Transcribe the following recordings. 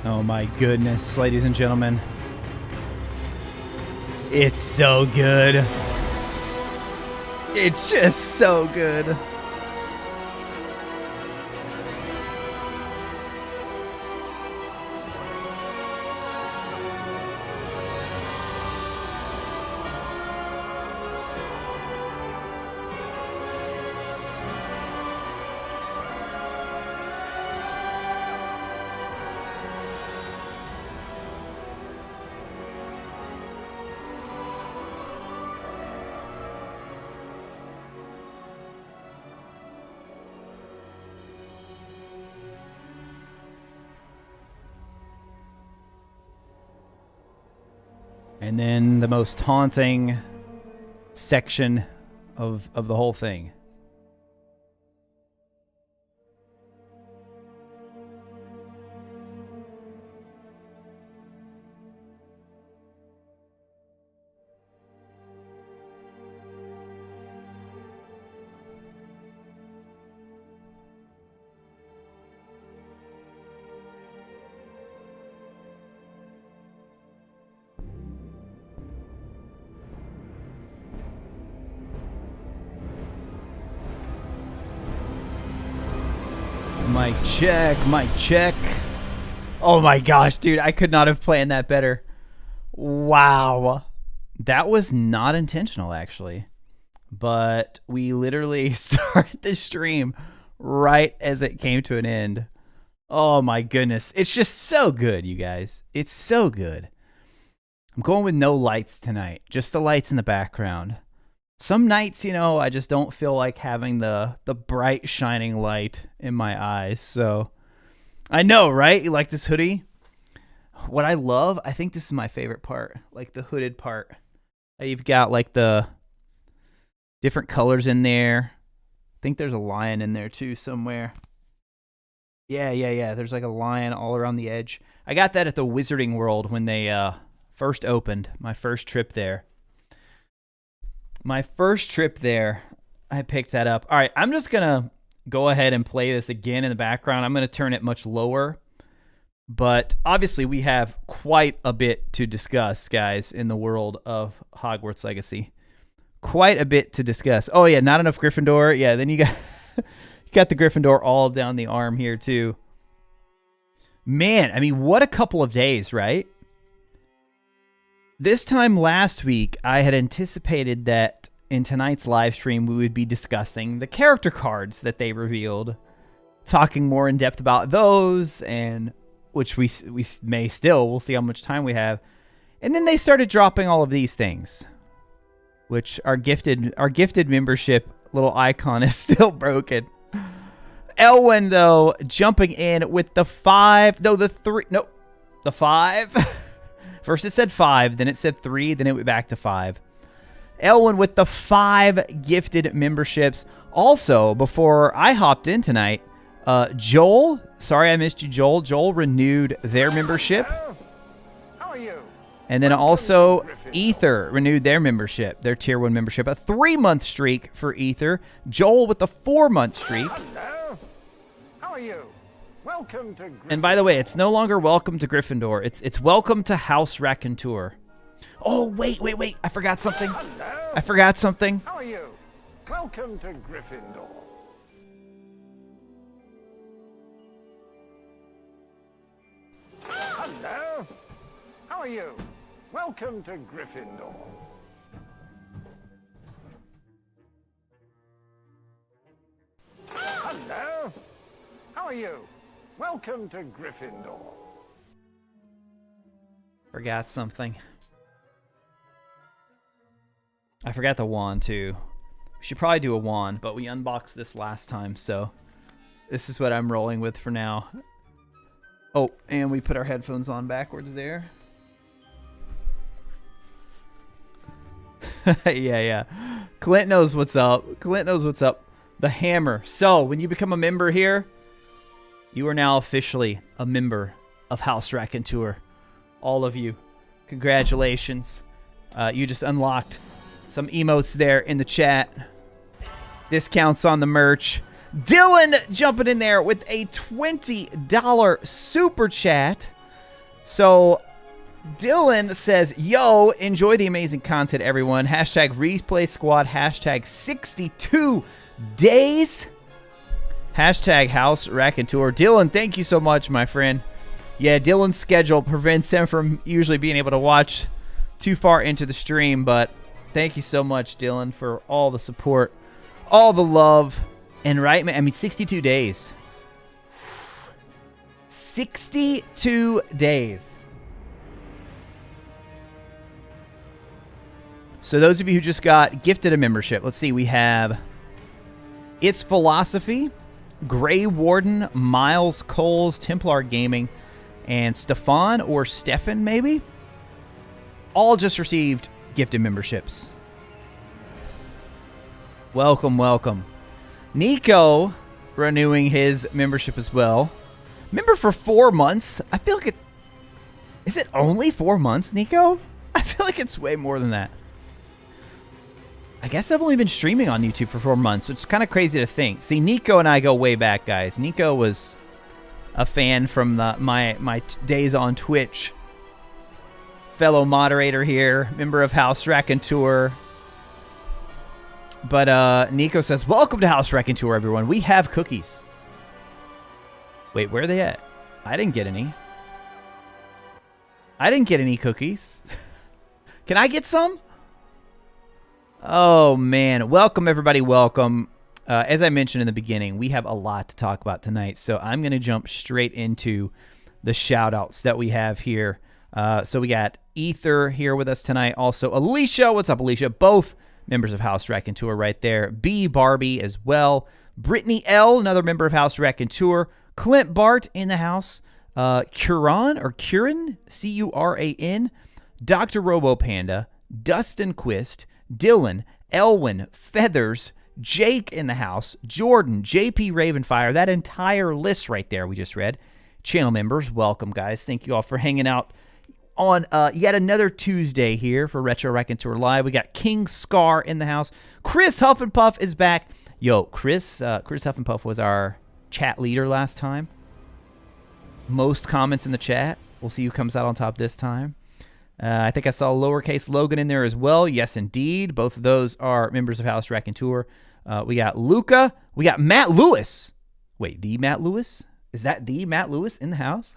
Oh my goodness, ladies and gentlemen. It's so good. It's just so good. And then the most haunting section of the whole thing. Mic check, mic check. Oh my gosh, dude, I could not have planned that better. Wow. That was not intentional, actually. But we literally started the stream right as it came to an end. Oh my goodness. It's just so good, you guys. It's so good. I'm going with no lights tonight. Just the lights in the background. Some nights, you know, I just don't feel like having the bright shining light in my eyes. So I know, right? You like this hoodie? What I love, I think this is my favorite part, like the hooded part. You've got like the different colors in there. I think there's a lion in there too somewhere. Yeah. There's like a lion all around the edge. I got that at the Wizarding World when they first opened. My first trip there. My first trip there, I picked that up. All right, I'm just going to go ahead and play this again in the background. I'm going to turn it much lower. But obviously, we have quite a bit to discuss, guys, in the world of Hogwarts Legacy. Quite a bit to discuss. Oh, yeah, not enough Gryffindor. Yeah, then you got, you got the Gryffindor all down the arm here, too. Man, I mean, what a couple of days, right? This time last week, I had anticipated that in tonight's live stream, we would be discussing the character cards that they revealed, talking more in depth about those, and which we may still. We'll see how much time we have. And then they started dropping all of these things, which our gifted membership little icon is still broken. Elwyn, though, jumping in with the 5. No, the 3. Nope. The 5. First it said 5, then it said 3, then it went back to 5. Elwyn with the 5 gifted memberships. Also, before I hopped in tonight, Joel, sorry I missed you, Joel. Joel renewed their membership. How are you? And then also Ether renewed their membership, their Tier 1 membership. A 3-month streak for Ether. Joel with a 4-month streak. Hello. How are you? Welcome to Gryffindor. And by the way, it's no longer welcome to Gryffindor. It's welcome to House Raconteur. Oh, wait. I forgot something. Hello. I forgot something. How are you? Welcome to Gryffindor. Hello. How are you? Welcome to Gryffindor. Hello. How are you? Welcome to Gryffindor. Forgot something. I forgot the wand, too. We should probably do a wand, but we unboxed this last time, so this is what I'm rolling with for now. Oh, and we put our headphones on backwards there. Yeah. Clint knows what's up. The hammer. So, when you become a member here, you are now officially a member of House Raconteur. All of you. Congratulations. You just unlocked some emotes there in the chat. Discounts on the merch. Dylan jumping in there with a $20 super chat. So Dylan says, yo, enjoy the amazing content, everyone. Hashtag replay squad. Hashtag 62 days. Hashtag house raconteur. Dylan, thank you so much, my friend. Yeah, Dylan's schedule prevents him from usually being able to watch too far into the stream, but thank you so much, Dylan, for all the support, all the love. And right, man, I mean, 62 days. 62 days. So those of you who just got gifted a membership, let's see, we have It's Philosophy, Grey Warden, Miles Coles, Templar Gaming, and Stefan or Stefan, maybe? All just received gifted memberships. Welcome, welcome. Nico renewing his membership as well. Member for 4 months. I feel like it... Is it only 4 months, Nico? I feel like it's way more than that. I guess I've only been streaming on YouTube for 4 months, which is kind of crazy to think. See, Nico and I go way back, guys. Nico was a fan from my days on Twitch. Fellow moderator here, member of House Raconteur. But Nico says, welcome to House Raconteur, everyone. We have cookies. Wait, where are they at? I didn't get any. I didn't get any cookies. Can I get some? Oh, man. Welcome, everybody. Welcome. As I mentioned in the beginning, we have a lot to talk about tonight, so I'm going to jump straight into the shout-outs that we have here. So we got Ether here with us tonight. Also, Alicia. What's up, Alicia? Both members of House Raconteur right there. B. Barbie as well. Brittany L., another member of House Raconteur. Clint Bart in the house. Curan, or Curan, C-U-R-A-N. Dr. Robo Panda. Dustin Quist. Dylan. Elwin. Feathers. Jake in the house. Jordan. JP Ravenfire. That entire list right there we just read. Channel members, welcome, guys. Thank you all for hanging out on yet another Tuesday here for Retro Raconteur Live. We got King Scar in the house. Chris Huffenpuff is back. Yo, Chris Huffenpuff was our chat leader last time. Most comments in the chat. We'll see who comes out on top this time. I think I saw lowercase Logan in there as well. Yes, indeed. Both of those are members of House Raconteur. We got Luca. We got Matt Lewis. Wait, the Matt Lewis? Is that the Matt Lewis in the house?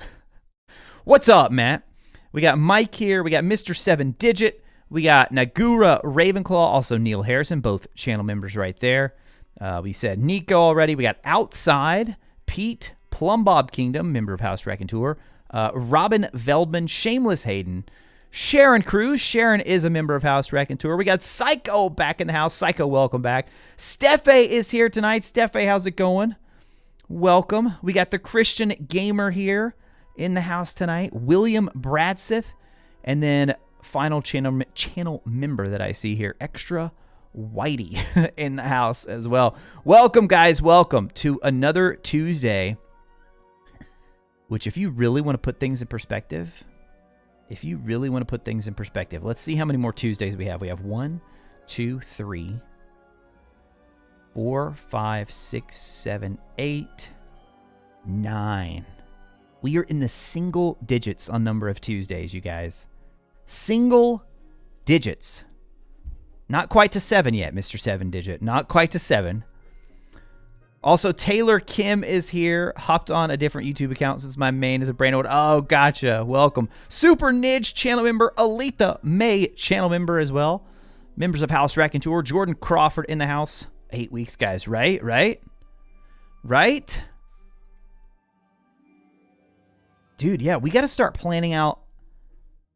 What's up, Matt? We got Mike here. We got Mr. 7 Digit. We got Nagura Ravenclaw, also Neil Harrison, both channel members right there. We said Nico already. We got Outside, Pete, Plumbob Kingdom, member of House Raconteur. Robin Veldman, Shameless Hayden. Sharon Cruz. Sharon is a member of House Raconteur. We got Psycho back in the house. Psycho, welcome back. Steffe is here tonight. Steffe, how's it going? Welcome. We got the Christian Gamer here in the house tonight. William Bradseth. And then final channel member that I see here, Extra Whitey in the house as well. Welcome, guys. Welcome to another Tuesday, which if you really want to put things in perspective, let's see how many more Tuesdays we have. We have 1, 2, 3, 4, 5, 6, 7, 8, 9. We are in the single digits on number of Tuesdays, you guys. Single digits. Not quite to 7 yet, Mr. 7 Digit. Not quite to 7. Also, Taylor Kim is here. Hopped on a different YouTube account since my main is a brain old. Oh, gotcha. Welcome. Super Nidge, channel member. Aletha May, channel member as well. Members of House Raconteur. Jordan Crawford in the house. 8 weeks, guys. Right? Dude, yeah, we got to start planning out.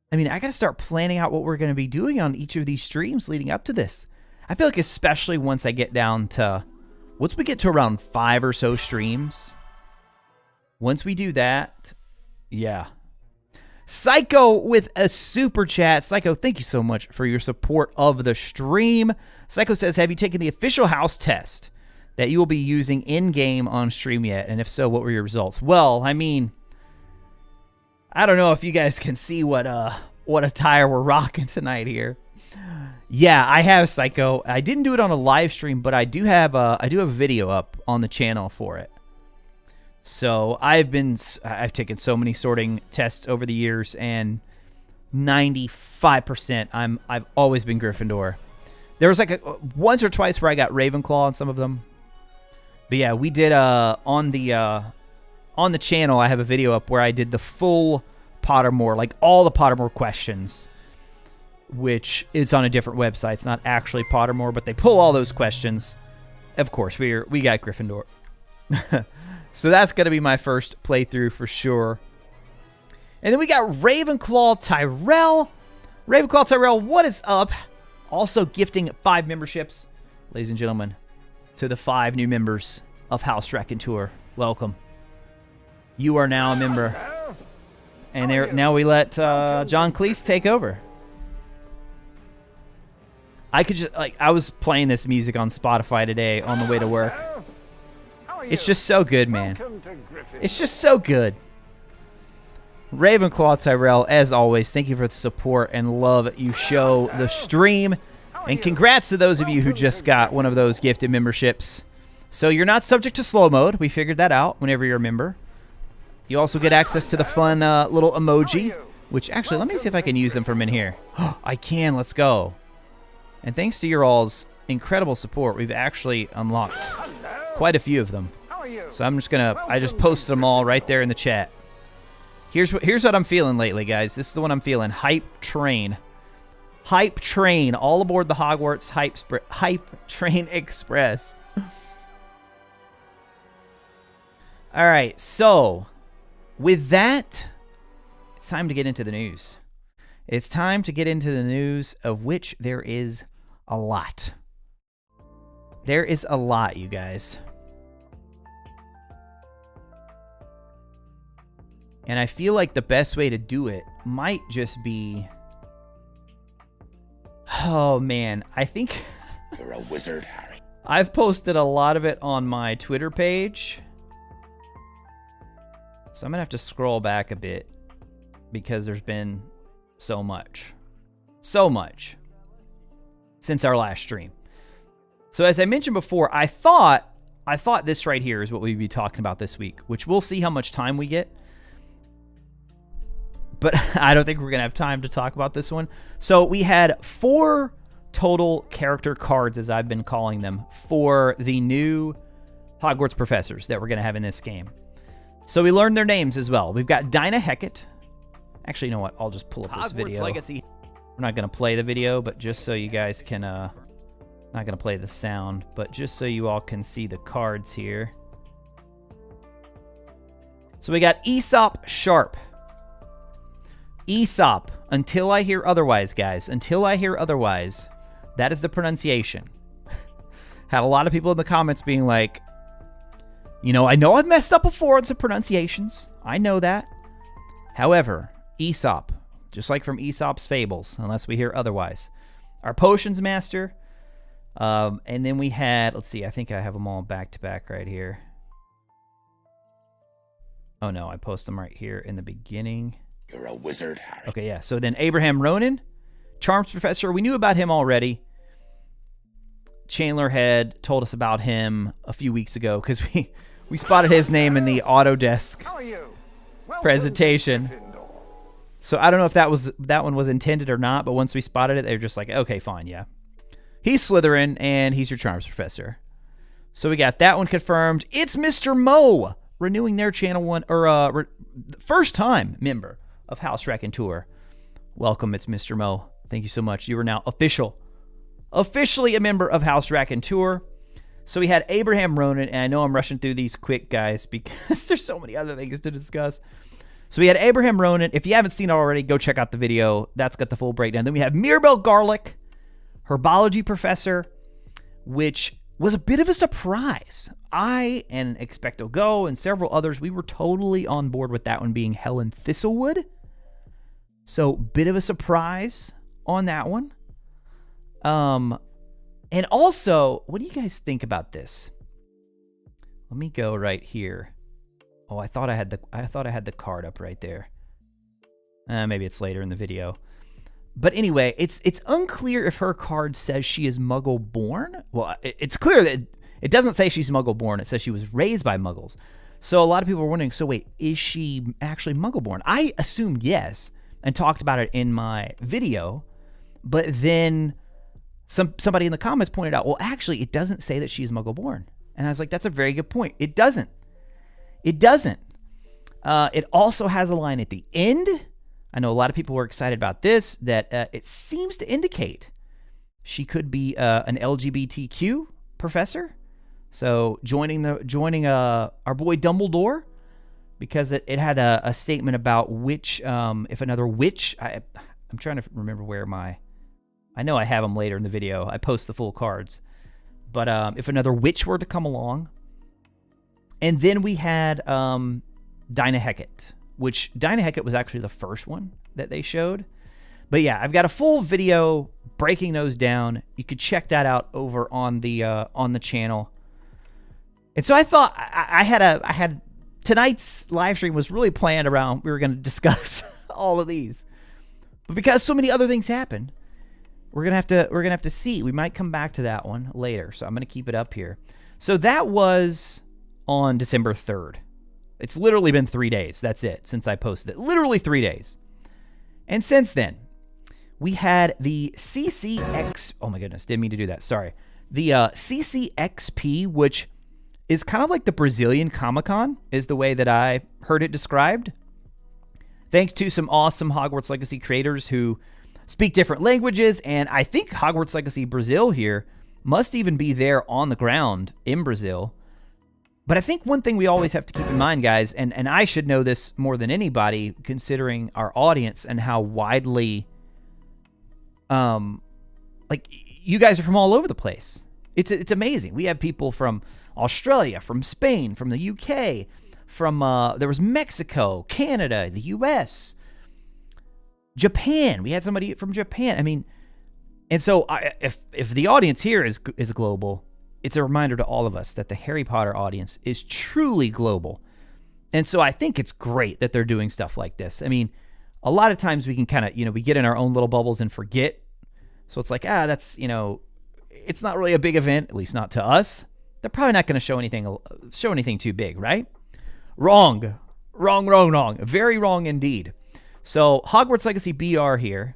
I got to start planning out what we're going to be doing on each of these streams leading up to this. I feel like especially once we get to around 5 or so streams, once we do that, yeah. Psycho with a super chat. Psycho, thank you so much for your support of the stream. Psycho says, have you taken the official house test that you will be using in-game on stream yet? And if so, what were your results? Well, I don't know if you guys can see what attire we're rocking tonight here. Yeah, I have, Psycho. I didn't do it on a live stream, but I do have a video up on the channel for it. So I've taken so many sorting tests over the years, and 95% I've always been Gryffindor. There was like once or twice where I got Ravenclaw on some of them. But yeah, we did on the channel, I have a video up where I did the full Pottermore, like all the Pottermore questions, which is on a different website. It's not actually Pottermore, but they pull all those questions. Of course, we got Gryffindor. So that's going to be my first playthrough for sure. And then we got Ravenclaw Tyrell. Ravenclaw Tyrell, what is up? Also gifting 5 memberships, ladies and gentlemen, to the 5 new members of House Raconteur. Welcome. You are now a member. And now we let John Cleese take over. I could just, I was playing this music on Spotify today on the way to work. It's just so good, man. It's just so good. Ravenclaw Tyrell, as always, thank you for the support and love you show the stream. And congrats to those of you who just got one of those gifted memberships. So you're not subject to slow mode. We figured that out whenever you're a member. You also get access to the fun little emoji, which actually, let me see if I can use them from in here. I can. Let's go. And thanks to your all's incredible support, we've actually unlocked quite a few of them. So I'm just going to, I just posted them all right there in the chat. Here's what I'm feeling lately, guys. This is the one I'm feeling. Hype Train. Hype Train. All aboard the Hogwarts Hype Train Express. All right, so with that, it's time to get into the news. It's time to get into the news, of which there is a lot. There is a lot, you guys. And I feel like the best way to do it might just be... Oh, man. I think... You're a wizard, Harry. I've posted a lot of it on my Twitter page. So I'm going to have to scroll back a bit because there's been so much. So much since our last stream. So as I mentioned before, I thought this right here is what we'd be talking about this week, which we'll see how much time we get. But I don't think we're going to have time to talk about this one. So we had 4 total character cards, as I've been calling them, for the new Hogwarts professors that we're going to have in this game. So we learned their names as well. We've got Dinah Hecat. Actually, you know what? I'll just pull up this video. Legacy. We're not going to play the video, but just so you guys can... not going to play the sound, but just so you all can see the cards here. So we got Aesop Sharp. Aesop, until I hear otherwise, guys. Until I hear otherwise. That is the pronunciation. Had a lot of people in the comments being like, you know I've messed up before on some pronunciations. I know that. However, Aesop, just like from Aesop's Fables, unless we hear otherwise. Our Potions Master. And then we had, let's see, I think I have them all back to back right here. Oh no, I post them right here in the beginning. You're a wizard, Harry. Okay, yeah. So then Abraham Ronan, Charms Professor. We knew about him already. Chandler had told us about him a few weeks ago because we spotted his name in the Autodesk presentation. So I don't know if that one was intended or not, but once we spotted it, they were just like, okay, fine, yeah. He's Slytherin, and he's your Charms Professor. So we got that one confirmed. It's Mr. Mo renewing their channel one, or first time member of House Raconteur. Welcome, it's Mr. Mo. Thank you so much. You are now officially a member of House Raconteur. So we had Abraham Ronan, and I know I'm rushing through these quick, guys, because there's so many other things to discuss. So we had Abraham Ronan. If you haven't seen it already, go check out the video. That's got the full breakdown. Then we have Mirabelle Garlic, Herbology Professor, which was a bit of a surprise. I and Expecto Go and several others, we were totally on board with that one being Helen Thistlewood. So, bit of a surprise on that one. And also, what do you guys think about this? Let me go right here. Oh, I thought I had the card up right there. Maybe it's later in the video. But anyway, it's unclear if her card says she is Muggle-born. Well, it's clear that it doesn't say she's Muggle-born. It says she was raised by Muggles. So a lot of people were wondering, so wait, is she actually Muggle-born? I assumed yes, and talked about it in my video, but then somebody in the comments pointed out, well, actually, it doesn't say that she's Muggle-born. And I was like, that's a very good point. It doesn't. It doesn't. It also has a line at the end. I know a lot of people were excited about this, that it seems to indicate she could be an LGBTQ professor. So joining our boy Dumbledore, because it had a statement about which, if another witch, I'm trying to remember where I know I have them later in the video. I post the full cards. But if another witch were to come along. And then we had Dinah Heckett, which Dinah Heckett was actually the first one that they showed. But yeah, I've got a full video breaking those down. You could check that out over on the channel. And so I thought I had tonight's live stream was really planned around we were going to discuss all of these. But because so many other things happened, we're gonna have to see. We might come back to that one later, so I'm gonna keep it up here. So that was on December 3rd. It's literally been 3 days. That's it since I posted it. Literally 3 days. And since then, we had the CCX. Oh my goodness, didn't mean to do that. Sorry. The CCXP, which is kind of like the Brazilian Comic-Con, is the way that I heard it described. Thanks to some awesome Hogwarts Legacy creators who speak different languages, and I think Hogwarts Legacy Brazil here must even be there on the ground in Brazil. But I think one thing we always have to keep in mind, guys, and I should know this more than anybody, considering our audience and how widely, like, you guys are from all over the place. It's amazing. We have people from Australia, from Spain, from the UK, from, there was Mexico, Canada, the US, Japan. We had somebody from Japan. I mean, and so if the audience here is global, it's a reminder to all of us that the Harry Potter audience is truly global. And so I think it's great that they're doing stuff like this. I mean, a lot of times we can kind of, we get in our own little bubbles and forget. So it's like, that's, it's not really a big event, at least not to us. They're probably not going to show anything too big, right? Wrong. Very wrong indeed. So Hogwarts Legacy BR here.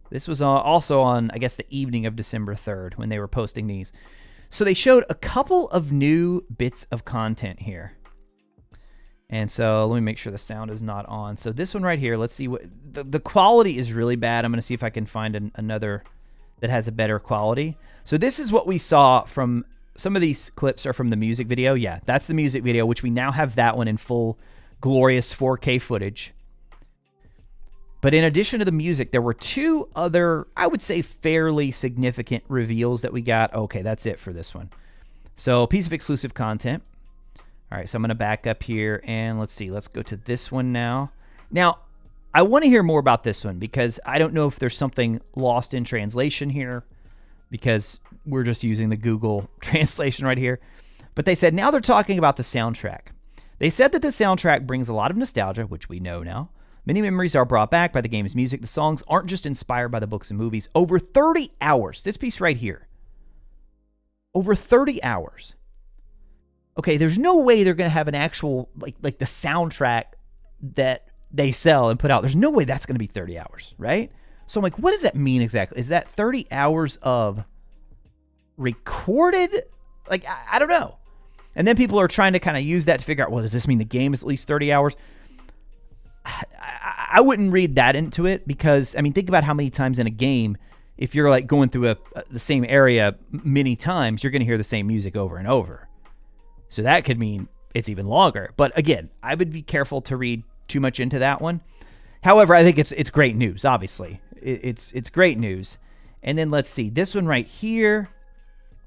This was also on, I guess, the evening of December 3rd when they were posting these. So they showed a couple of new bits of content here. And so let me make sure the sound is not on. So this one right here, let's see what the quality is really bad. I'm going to see if I can find another that has a better quality. So this is what we saw from some of these clips are from the music video. Yeah, that's the music video, which we now have that one in full glorious 4K footage. But in addition to the music, there were two other, I would say, fairly significant reveals that we got. Okay, that's it for this one. So, piece of exclusive content. All right, so I'm going to back up here, and let's see. Let's go to this one now. Now, I want to hear more about this one, because I don't know if there's something lost in translation here, because we're just using the Google translation right here. But they said now they're talking about the soundtrack. They said that the soundtrack brings a lot of nostalgia, which we know now. Many memories are brought back by the game's music. The songs aren't just inspired by the books and movies. Over 30 hours. This piece right here. Over 30 hours. Okay, there's no way they're going to have an actual, like the soundtrack that they sell and put out. There's no way that's going to be 30 hours, right? So I'm like, what does that mean exactly? Is that 30 hours of recorded? Like, I don't know. And then people are trying to kind of use that to figure out, well, does this mean the game is at least 30 hours? I wouldn't read that into it, because, I mean, think about how many times in a game, if you're like going through the same area many times, you're going to hear the same music over and over. So that could mean it's even longer. But again, I would be careful to read too much into that one. However, I think it's great news, obviously. It's great news. And then let's see. This one right here.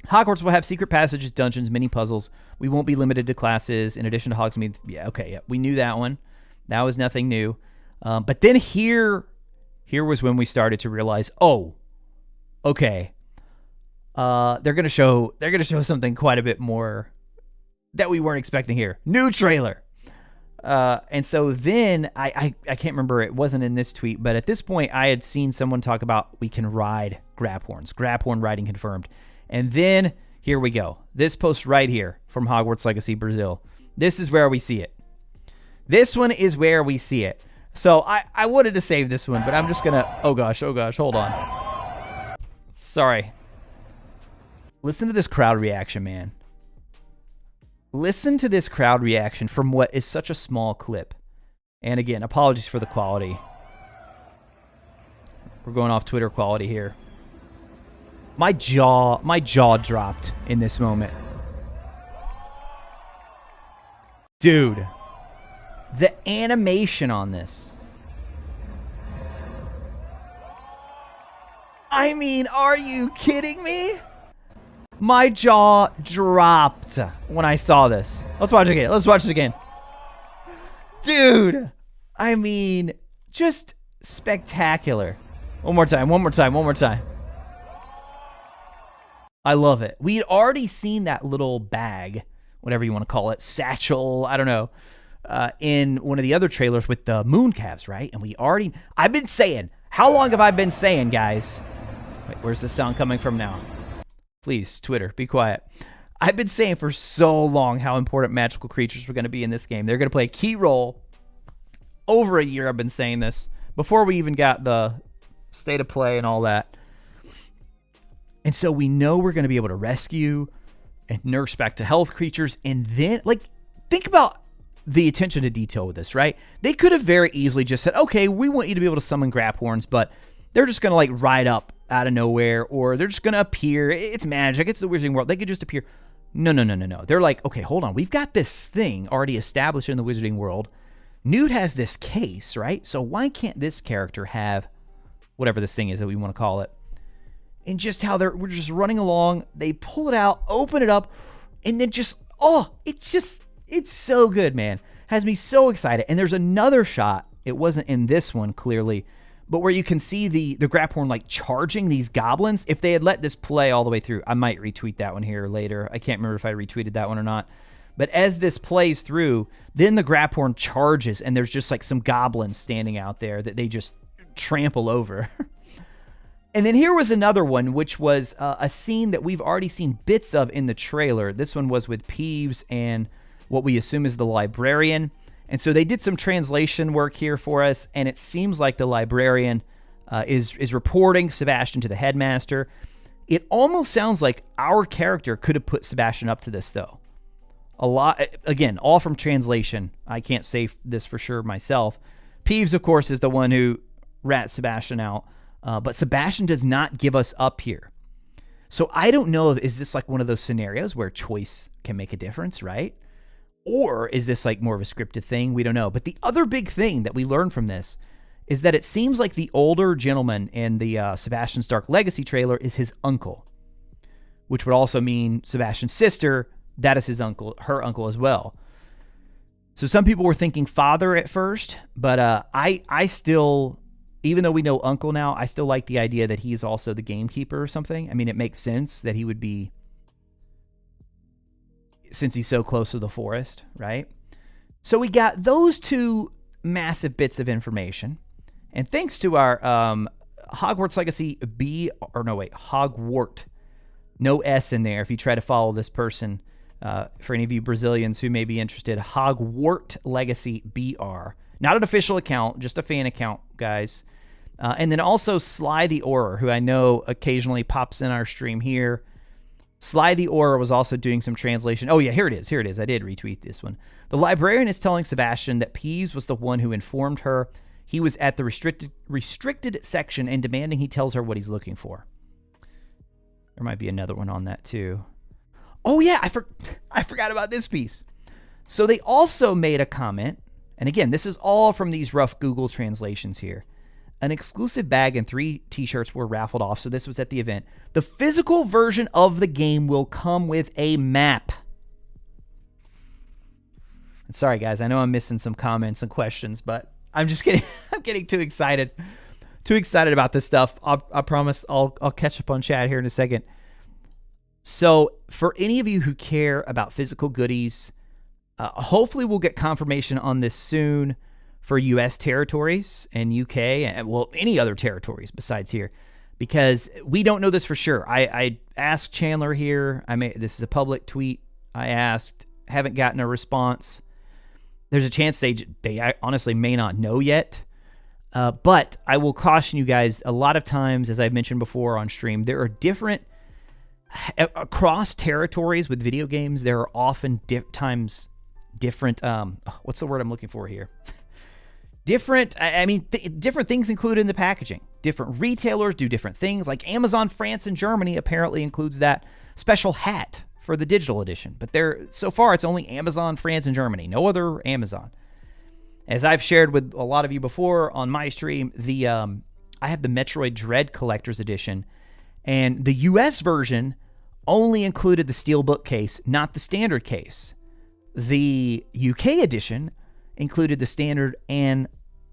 Hogwarts will have secret passages, dungeons, mini puzzles. We won't be limited to classes. In addition to Hogsmeade. Yeah, okay. Yeah, we knew that one. That was nothing new. But then here was when we started to realize, oh, okay. They're gonna show something quite a bit more that we weren't expecting here. New trailer. And so then I can't remember, it wasn't in this tweet, but at this point I had seen someone talk about we can ride Graphorns. Graphorn riding confirmed. And then here we go. This post right here from Hogwarts Legacy Brazil. This is where we see it. This one is where we see it. So I wanted to save this one, but I'm just going to... Oh, gosh. Hold on. Sorry. Listen to this crowd reaction, man. Listen to this crowd reaction from what is such a small clip. And again, apologies for the quality. We're going off Twitter quality here. My jaw dropped in this moment. Dude, the animation on this. I mean, are you kidding me? My jaw dropped when I saw this. Let's watch it again. Dude, I mean, just spectacular. One more time. I love it. We'd already seen that little bag, whatever you want to call it, satchel, I don't know, in one of the other trailers with the moon calves, right? And I've been saying, how long have I been saying, guys? Wait, where's the sound coming from now? Please, Twitter, be quiet. I've been saying for so long how important magical creatures were going to be in this game. They're going to play a key role. Over a year I've been saying this, before we even got the state of play and all that. And so we know we're going to be able to rescue and nurse back to health creatures. And then, like, think about the attention to detail with this, right? They could have very easily just said, okay, we want you to be able to summon Graphorns, but they're just going to, like, ride up out of nowhere, or they're just going to appear. It's magic. It's the Wizarding World. They could just appear. No. They're like, okay, hold on. We've got this thing already established in the Wizarding World. Newt has this case, right? So why can't this character have whatever this thing is that we want to call it? And just how we're just running along. They pull it out, open it up, and then just, it's so good, man. Has me so excited. And there's another shot. It wasn't in this one, clearly, but where you can see the Graphorn, like, charging these goblins. If they had let this play all the way through, I might retweet that one here later. I can't remember if I retweeted that one or not. But as this plays through, then the Graphorn charges, and there's just, like, some goblins standing out there that they just trample over. And then here was another one, which was a scene that we've already seen bits of in the trailer. This one was with Peeves and what we assume is the librarian. And so they did some translation work here for us, and it seems like the librarian is reporting Sebastian to the headmaster. It almost sounds like our character could have put Sebastian up to this, though. A lot, again, all from translation. I can't say this for sure myself. Peeves, of course, is the one who rats Sebastian out. But Sebastian does not give us up here. So I don't know is this like one of those scenarios where choice can make a difference, right? Or is this like more of a scripted thing? We don't know. But the other big thing that we learned from this is that it seems like the older gentleman in the Sebastian Stark Legacy trailer is his uncle, which would also mean Sebastian's sister, that is his uncle, her uncle as well. So some people were thinking father at first, but I still... Even though we know uncle now, I still like the idea that he's also the gamekeeper or something. I mean, it makes sense that he would be, since he's so close to the forest, right? So we got those two massive bits of information. And thanks to our Hogwarts Legacy Hogwart. No S in there if you try to follow this person. For any of you Brazilians who may be interested, Hogwart Legacy BR. Not an official account, just a fan account, guys. And then also Sly the Auror, who I know occasionally pops in our stream here. Sly the Auror was also doing some translation. Oh, yeah, here it is. I did retweet this one. The librarian is telling Sebastian that Peeves was the one who informed her he was at the restricted section and demanding he tells her what he's looking for. There might be another one on that, too. Oh, yeah, I forgot about this piece. So they also made a comment. And again, this is all from these rough Google translations here. An exclusive bag and 3 t-shirts were raffled off, so this was at the event. The physical version of the game will come with a map. And sorry, guys, I know I'm missing some comments and questions, but I'm just getting I'm getting too excited. Too excited about this stuff. I promise I'll catch up on chat here in a second. So for any of you who care about physical goodies, hopefully we'll get confirmation on this soon for U.S. territories and U.K. and, well, any other territories besides here, because we don't know this for sure. I asked Chandler here. This is a public tweet. I asked haven't gotten a response. There's a chance they honestly may not know yet. But I will caution you guys, a lot of times, as I've mentioned before on stream, there are different, across territories with video games, there are often different, what's the word I'm looking for here? Different things included in the packaging. Different retailers do different things. Like Amazon France and Germany apparently includes that special hat for the digital edition. But so far, it's only Amazon France and Germany. No other Amazon. As I've shared with a lot of you before on my stream, I have the Metroid Dread Collector's Edition, and the US version only included the steelbook case, not the standard case. The UK edition included the standard and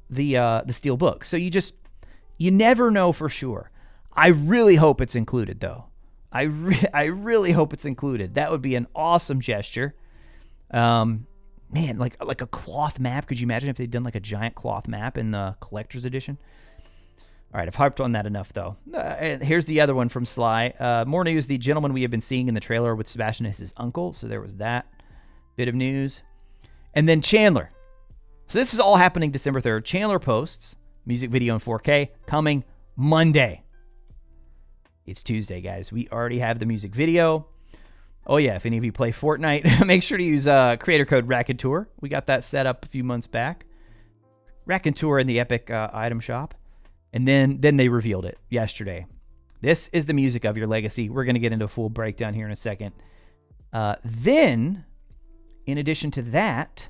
the steelbook. So you never know for sure. I really hope it's included, though. I really hope it's included. That would be an awesome gesture. Man, like a cloth map. Could you imagine if they'd done like a giant cloth map in the collector's edition? All right, I've harped on that enough, though. And here's the other one from Sly. More news, the gentleman we have been seeing in the trailer with Sebastian as his uncle. So there was that bit of news. And then Chandler. So this is all happening December 3rd. Chandler posts music video in 4K coming Monday. It's Tuesday, guys. We already have the music video. Oh, yeah, if any of you play Fortnite, make sure to use creator code RetroRaconteur. We got that set up a few months back. RetroRaconteur in the Epic item shop. And then they revealed it yesterday. This is the music of your legacy. We're going to get into a full breakdown here in a second. Then, in addition to that,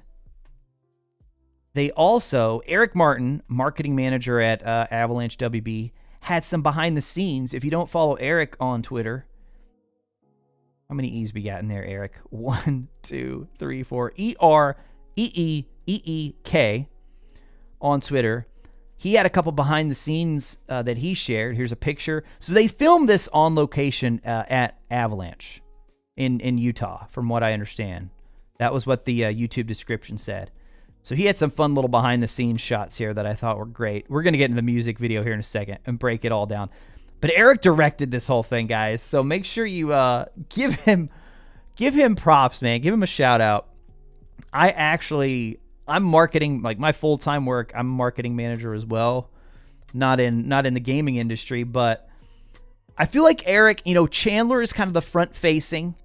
they also, Eric Martin, marketing manager at Avalanche WB, had some behind the scenes. If you don't follow Eric on Twitter, how many E's we got in there, Eric? 1, 2, 3, 4. EREEEEK on Twitter. He had a couple behind the scenes that he shared. Here's a picture. So they filmed this on location at Avalanche in Utah, from what I understand. That was what the YouTube description said. So he had some fun little behind the scenes shots here that I thought were great. We're going to get into the music video here in a second and break it all down. But Eric directed this whole thing, guys. So make sure you give him props, man. Give him a shout out. I'm marketing, like my full-time work. I'm a marketing manager as well. Not in the gaming industry, but I feel like Eric, Chandler is kind of the front-facing.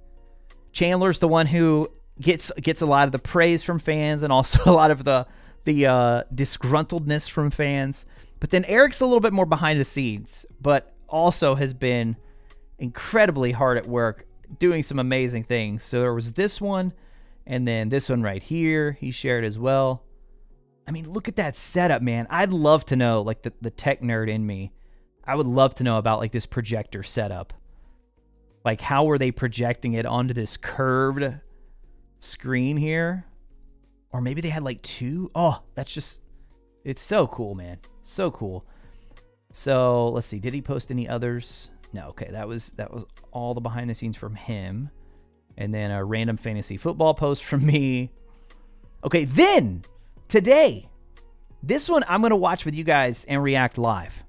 Chandler's the one who gets a lot of the praise from fans and also a lot of the disgruntledness from fans. But then Eric's a little bit more behind the scenes, but also has been incredibly hard at work doing some amazing things. So there was this one, and then this one right here he shared as well. I mean, look at that setup, man. I'd love to know, like the tech nerd in me, I would love to know about like this projector setup. Like, how were they projecting it onto this curved screen here? Or maybe they had like two. Oh, it's so cool, man. So cool. So let's see. Did he post any others? No. Okay, that was all the behind the scenes from him, and then a random fantasy football post from me. Okay, then today, this one I'm gonna watch with you guys and react live.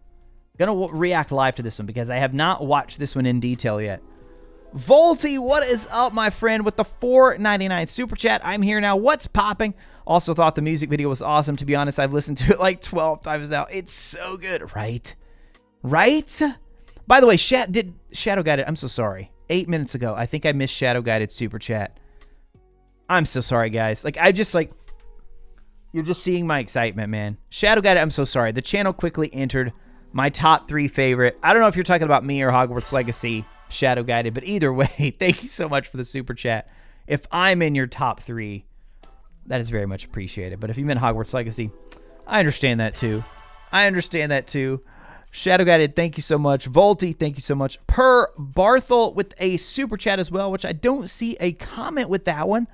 React live to this one because I have not watched this one in detail yet. Volty, what is up, my friend, with the $4.99 super chat? I'm here now. What's popping? Also thought the music video was awesome. To be honest, I've listened to it like 12 times now. It's so good, right? Right? By the way, did Shadow Guided? I'm so sorry. 8 minutes ago, I think I missed Shadow Guided super chat. I'm so sorry, guys. You're just seeing my excitement, man. Shadow Guided, I'm so sorry. The channel quickly entered my top 3 favorite. I don't know if you're talking about me or Hogwarts Legacy, Shadow Guided, but either way, thank you so much for the super chat. If I'm in your top 3, that is very much appreciated. But if you meant Hogwarts Legacy, I understand that too. Shadow Guided, thank you so much. Volty, thank you so much. Per Barthel with a super chat as well, which I don't see a comment with that one.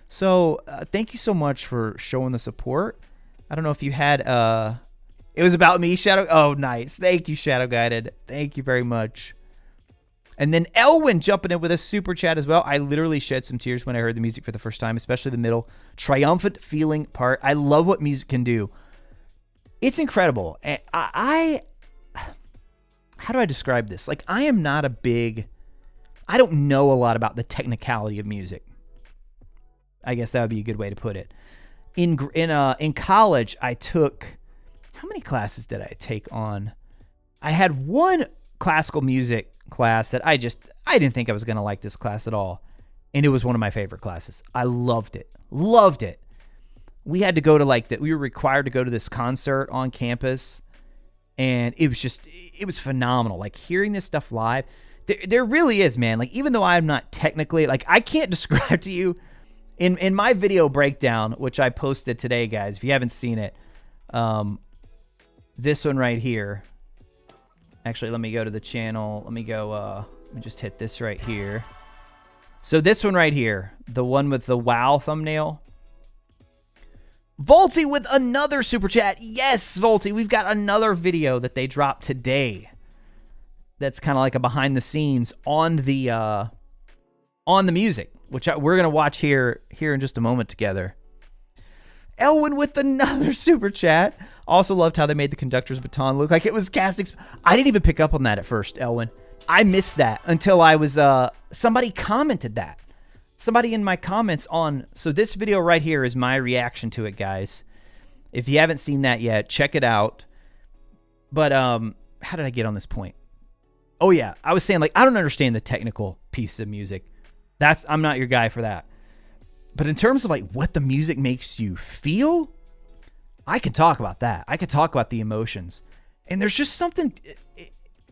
So thank you so much for showing the support. I don't know if you had it was about me, Shadow. Oh, nice. Thank you, Shadow Guided. Thank you very much. And then Elwin jumping in with a super chat as well. I literally shed some tears when I heard the music for the first time, especially the middle triumphant feeling part. I love what music can do. It's incredible. And how do I describe this? Like, I don't know a lot about the technicality of music. I guess that would be a good way to put it. In college, I took, how many classes did I take on? I had one classical music class that I didn't think I was going to like this class at all. And it was one of my favorite classes. I loved it. Loved it. We had to go to we were required to go to this concert on campus. And it was phenomenal. Like hearing this stuff live, there really is, man. Like even though I'm not technically, like I can't describe to you in my video breakdown, which I posted today, guys, if you haven't seen it, this one right here. Actually, let me go to the channel. Let me just hit this right here. So this one right here, the one with the wow thumbnail. Volty with another super chat. Yes, Volty, we've got another video that they dropped today. That's kind of like a behind the scenes on the music, which we're gonna watch here in just a moment together. Elwin with another super chat. Also loved how they made the conductor's baton look like it was casting. I didn't even pick up on that at first, Elwin. I missed that until I was somebody commented that. Somebody in my comments on, so this video right here is my reaction to it, guys. If you haven't seen that yet, check it out. But how did I get on this point? Oh yeah, I was saying, like, I don't understand the technical piece of music. I'm not your guy for that. But in terms of like what the music makes you feel, I can talk about that. I could talk about the emotions. And there's just something,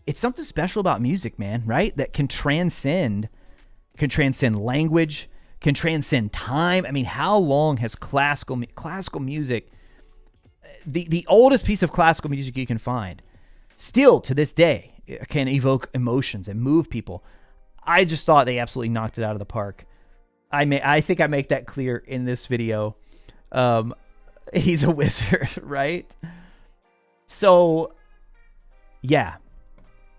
it's something special about music, man, right? That can transcend language, can transcend time. I mean, how long has classical music, the oldest piece of classical music you can find, still to this day can evoke emotions and move people. I just thought they absolutely knocked it out of the park. I think I make that clear in this video. He's a wizard, right? So, yeah,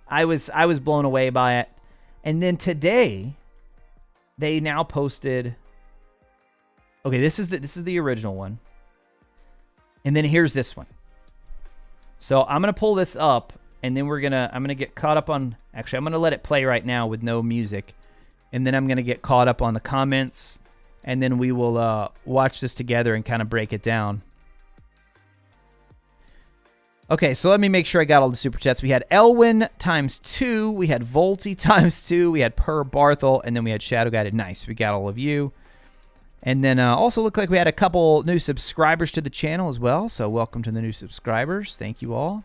I was blown away by it. And then today, they now posted. Okay, this is the original one, and then here's this one. So I'm gonna pull this up, and then I'm gonna get caught up on. Actually, I'm gonna let it play right now with no music, and then I'm gonna get caught up on the comments, and then we will watch this together and kind of break it down. Okay, so let me make sure I got all the super chats. We had Elwin ×2, we had Volty ×2, we had Per Barthel, and then we had Shadow Guided. Nice, we got all of you. And then also looked like we had a couple new subscribers to the channel as well. So welcome to the new subscribers. Thank you all.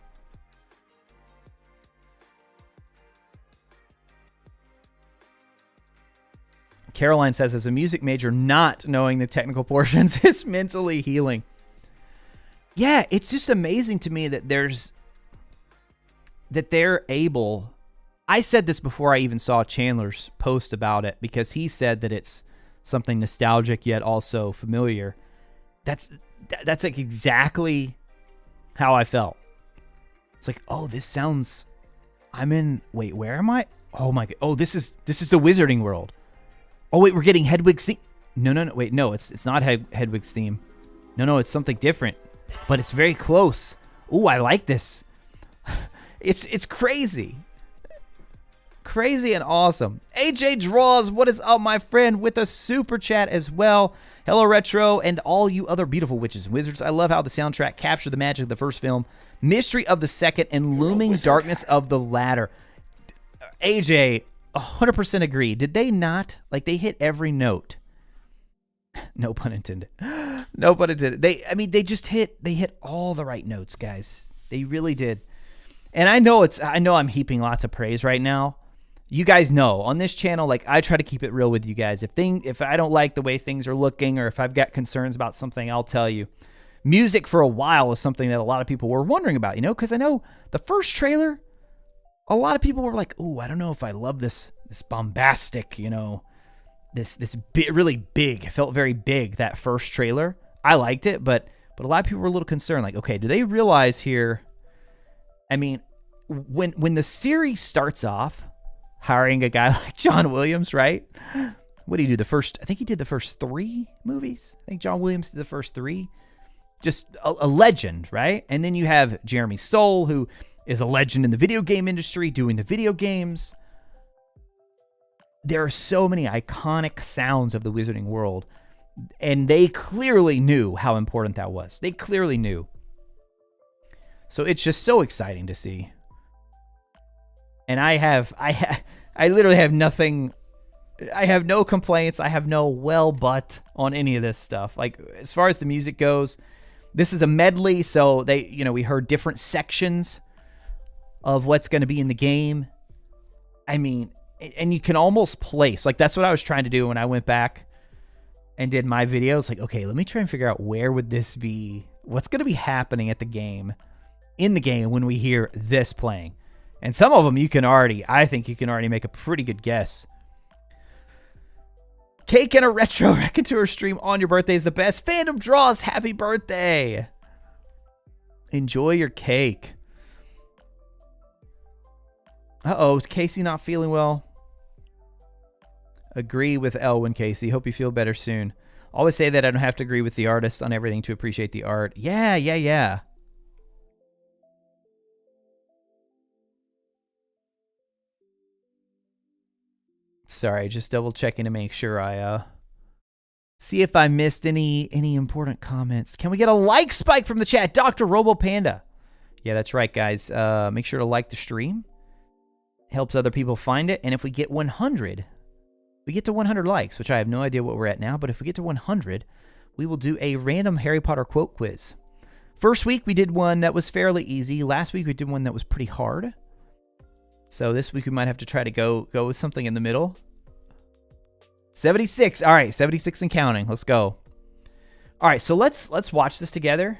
Caroline says, as a music major, not knowing the technical portions is mentally healing. Yeah, it's just amazing to me that they're able. I said this before I even saw Chandler's post about it, because he said that it's something nostalgic yet also familiar. That's like exactly how I felt. It's like, oh, this sounds. Wait, where am I? Oh my god. Oh, this is the Wizarding World. Oh wait, we're getting Hedwig's theme. No. Wait, no, it's not Hedwig's theme. No, it's something different. But it's very close. Ooh, I like this. It's crazy. Crazy and awesome. AJ Draws, what is up, my friend, with a super chat as well. Hello, Retro, and all you other beautiful witches and wizards. I love how the soundtrack captured the magic of the first film, mystery of the second, and looming darkness of the latter. AJ, 100% agree. Did they not? Like, they hit every note. No pun intended. No pun intended. They hit all the right notes, guys. They really did. And I know I'm heaping lots of praise right now. You guys know on this channel, like, I try to keep it real with you guys. If I don't like the way things are looking, or if I've got concerns about something, I'll tell you. Music for a while is something that a lot of people were wondering about, because I know the first trailer, a lot of people were like, "Ooh, I don't know if I love this bombastic, this really big." It felt very big, that first trailer. I liked it, but a lot of people were a little concerned, like, okay, do they realize here? I mean, when the series starts off, hiring a guy like John Williams, right? What did he do? I think he did the first 3 movies. I think John Williams did the first 3. Just a legend, right? And then you have Jeremy Soule, who is a legend in the video game industry, doing the video games. There are so many iconic sounds of the Wizarding World And they clearly knew how important that was. They clearly knew. So it's just so exciting to see. And I literally have nothing. I have no complaints. I have no but on any of this stuff. Like, as far as the music goes, this is a medley. So we heard different sections of what's going to be in the game. I mean, and you can almost place, like, that's what I was trying to do when I went back and did my videos. Like, okay, let me try and figure out where would this be? What's going to be happening in the game when we hear this playing? And some of them I think you can already make a pretty good guess. Cake and a RetroRaconteur stream on your birthday is the best. Fandom draws. Happy birthday. Enjoy your cake. Uh-oh, is Casey not feeling well? Agree with Elwin, Casey. Hope you feel better soon. Always say that I don't have to agree with the artist on everything to appreciate the art. Yeah. Sorry, just double checking to make sure I see if I missed any important comments. Can we get a like spike from the chat? Dr. Robo Panda. Yeah, that's right, guys. Make sure to like the stream. Helps other people find it. And if we get 100, we get to 100 likes, which I have no idea what we're at now, but if we get to 100, we will do a random Harry Potter quote quiz. First week, we did one that was fairly easy. Last week, we did one that was pretty hard. So this week, we might have to try to go with something in the middle. 76. All right, 76 and counting. Let's go. All right, so let's watch this together.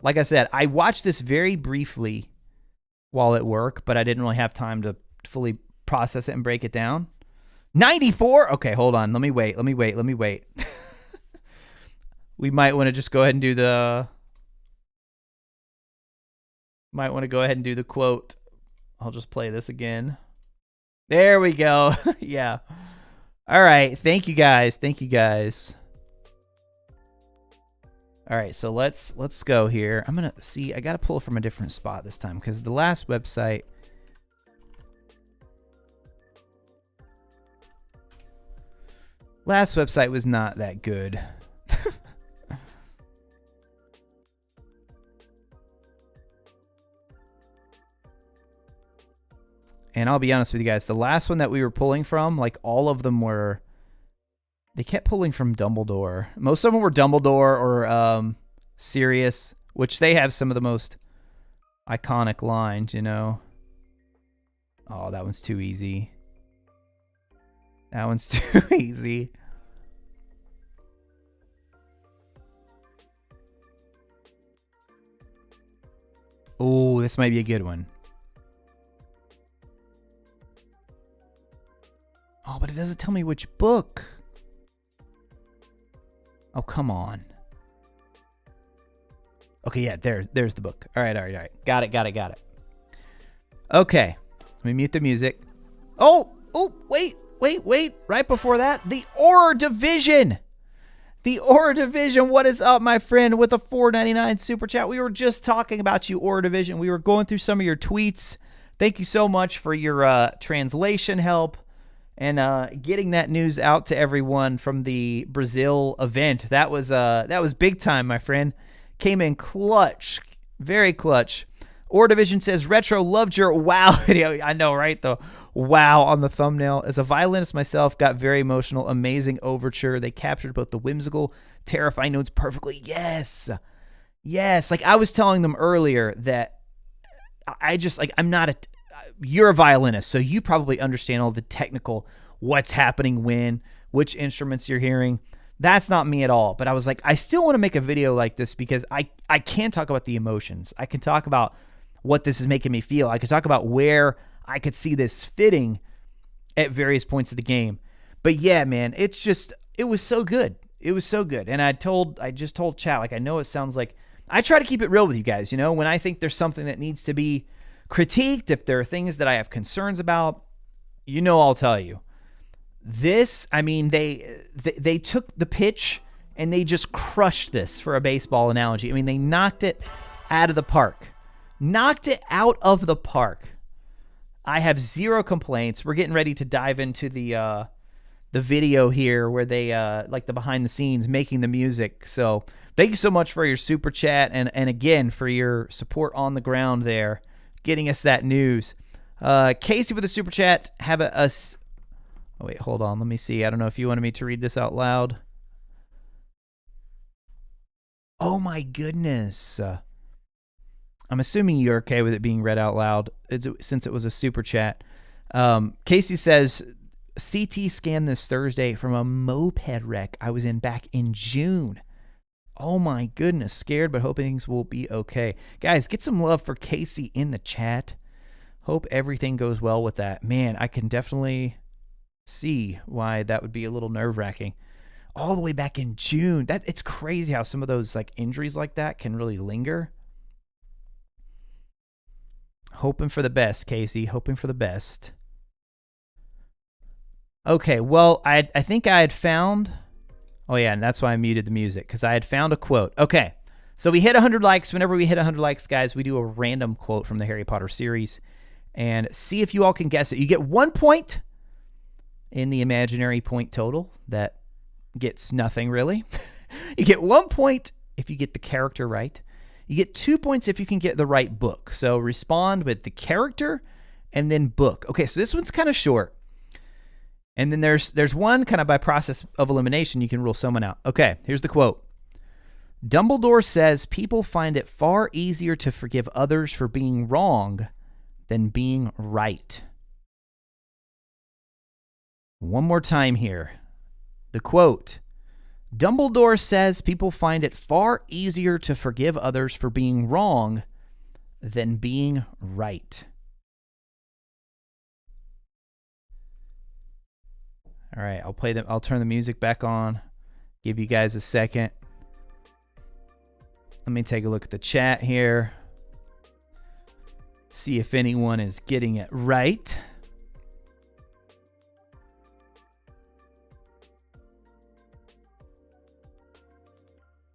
Like I said, I watched this very briefly while at work, but I didn't really have time to fully process it and break it down. 94? Okay, hold on. Let me wait. We might want to just go ahead and do the... Might want to go ahead and do the quote. I'll just play this again. There we go. Yeah. All right. Thank you, guys. All right, so let's go here. I'm going to see. I got to pull it from a different spot this time because the last website... Last website was not that good. And I'll be honest with you guys, the last one that we were pulling from, like, all of them were... They kept pulling from Dumbledore. Most of them were Dumbledore or Sirius, which they have some of the most iconic lines, you know. Oh, that one's too easy. That one's too easy. Oh, this might be a good one. Oh, but it doesn't tell me which book. Oh, come on. Okay, yeah, there's the book. All right. Got it. Okay. Let me mute the music. Oh, wait. Right before that, the Aura Division. The Aura Division, what is up, my friend, with a $4.99 super chat? We were just talking about you, Aura Division. We were going through some of your tweets. Thank you so much for your translation help and getting that news out to everyone from the Brazil event. That was big time, my friend. Came in clutch, very clutch. Aura Division says, Retro, loved your wow video. I know, right? The wow on the thumbnail. As a violinist myself, got very emotional. Amazing overture. They captured both the whimsical, terrifying notes perfectly. Yes. Like I was telling them earlier that I'm not you're a violinist, so you probably understand all the technical, what's happening when, which instruments you're hearing. That's not me at all. But I was like, I still want to make a video like this because I can talk about the emotions. I can talk about what this is making me feel. I could talk about where I could see this fitting at various points of the game. But yeah, man, it was so good. It was so good. And I just told chat, like, I know it sounds like, I try to keep it real with you guys, you know, when I think there's something that needs to be critiqued, if there are things that I have concerns about, you know, I'll tell you. This, I mean, they took the pitch and they just crushed this, for a baseball analogy. I mean, they knocked it out of the park. I have zero complaints. We're getting ready to dive into the the video here where they like the behind the scenes making the music. So thank you so much for your super chat and again for your support on the ground there, getting us that news. Casey with a super chat. Oh wait, hold on. Let me see. I don't know if you wanted me to read this out loud. Oh my goodness. I'm assuming you're okay with it being read out loud since it was a super chat. Casey says, CT scan this Thursday from a moped wreck I was in back in June. Oh my goodness, scared but hoping things will be okay. Guys, get some love for Casey in the chat. Hope everything goes well with that. Man, I can definitely see why that would be a little nerve-wracking. All the way back in June. It's crazy how some of those like injuries like that can really linger. Hoping for the best, Casey. Hoping for the best. Okay, well, I think I had found... Oh, yeah, and that's why I muted the music, because I had found a quote. Okay, so we hit 100 likes. Whenever we hit 100 likes, guys, we do a random quote from the Harry Potter series and see if you all can guess it. You get 1 point in the imaginary point total. That gets nothing, really. You get 1 point if you get the character right. You get 2 points if you can get the right book. So respond with the character and then book. Okay, so this one's kind of short. And then there's one kind of by process of elimination, you can rule someone out. Okay, here's the quote. Dumbledore says people find it far easier to forgive others for being wrong than being right. One more time here. The quote. Dumbledore says people find it far easier to forgive others for being wrong than being right. All right, I'll turn the music back on. Give you guys a second. Let me take a look at the chat here. See if anyone is getting it right.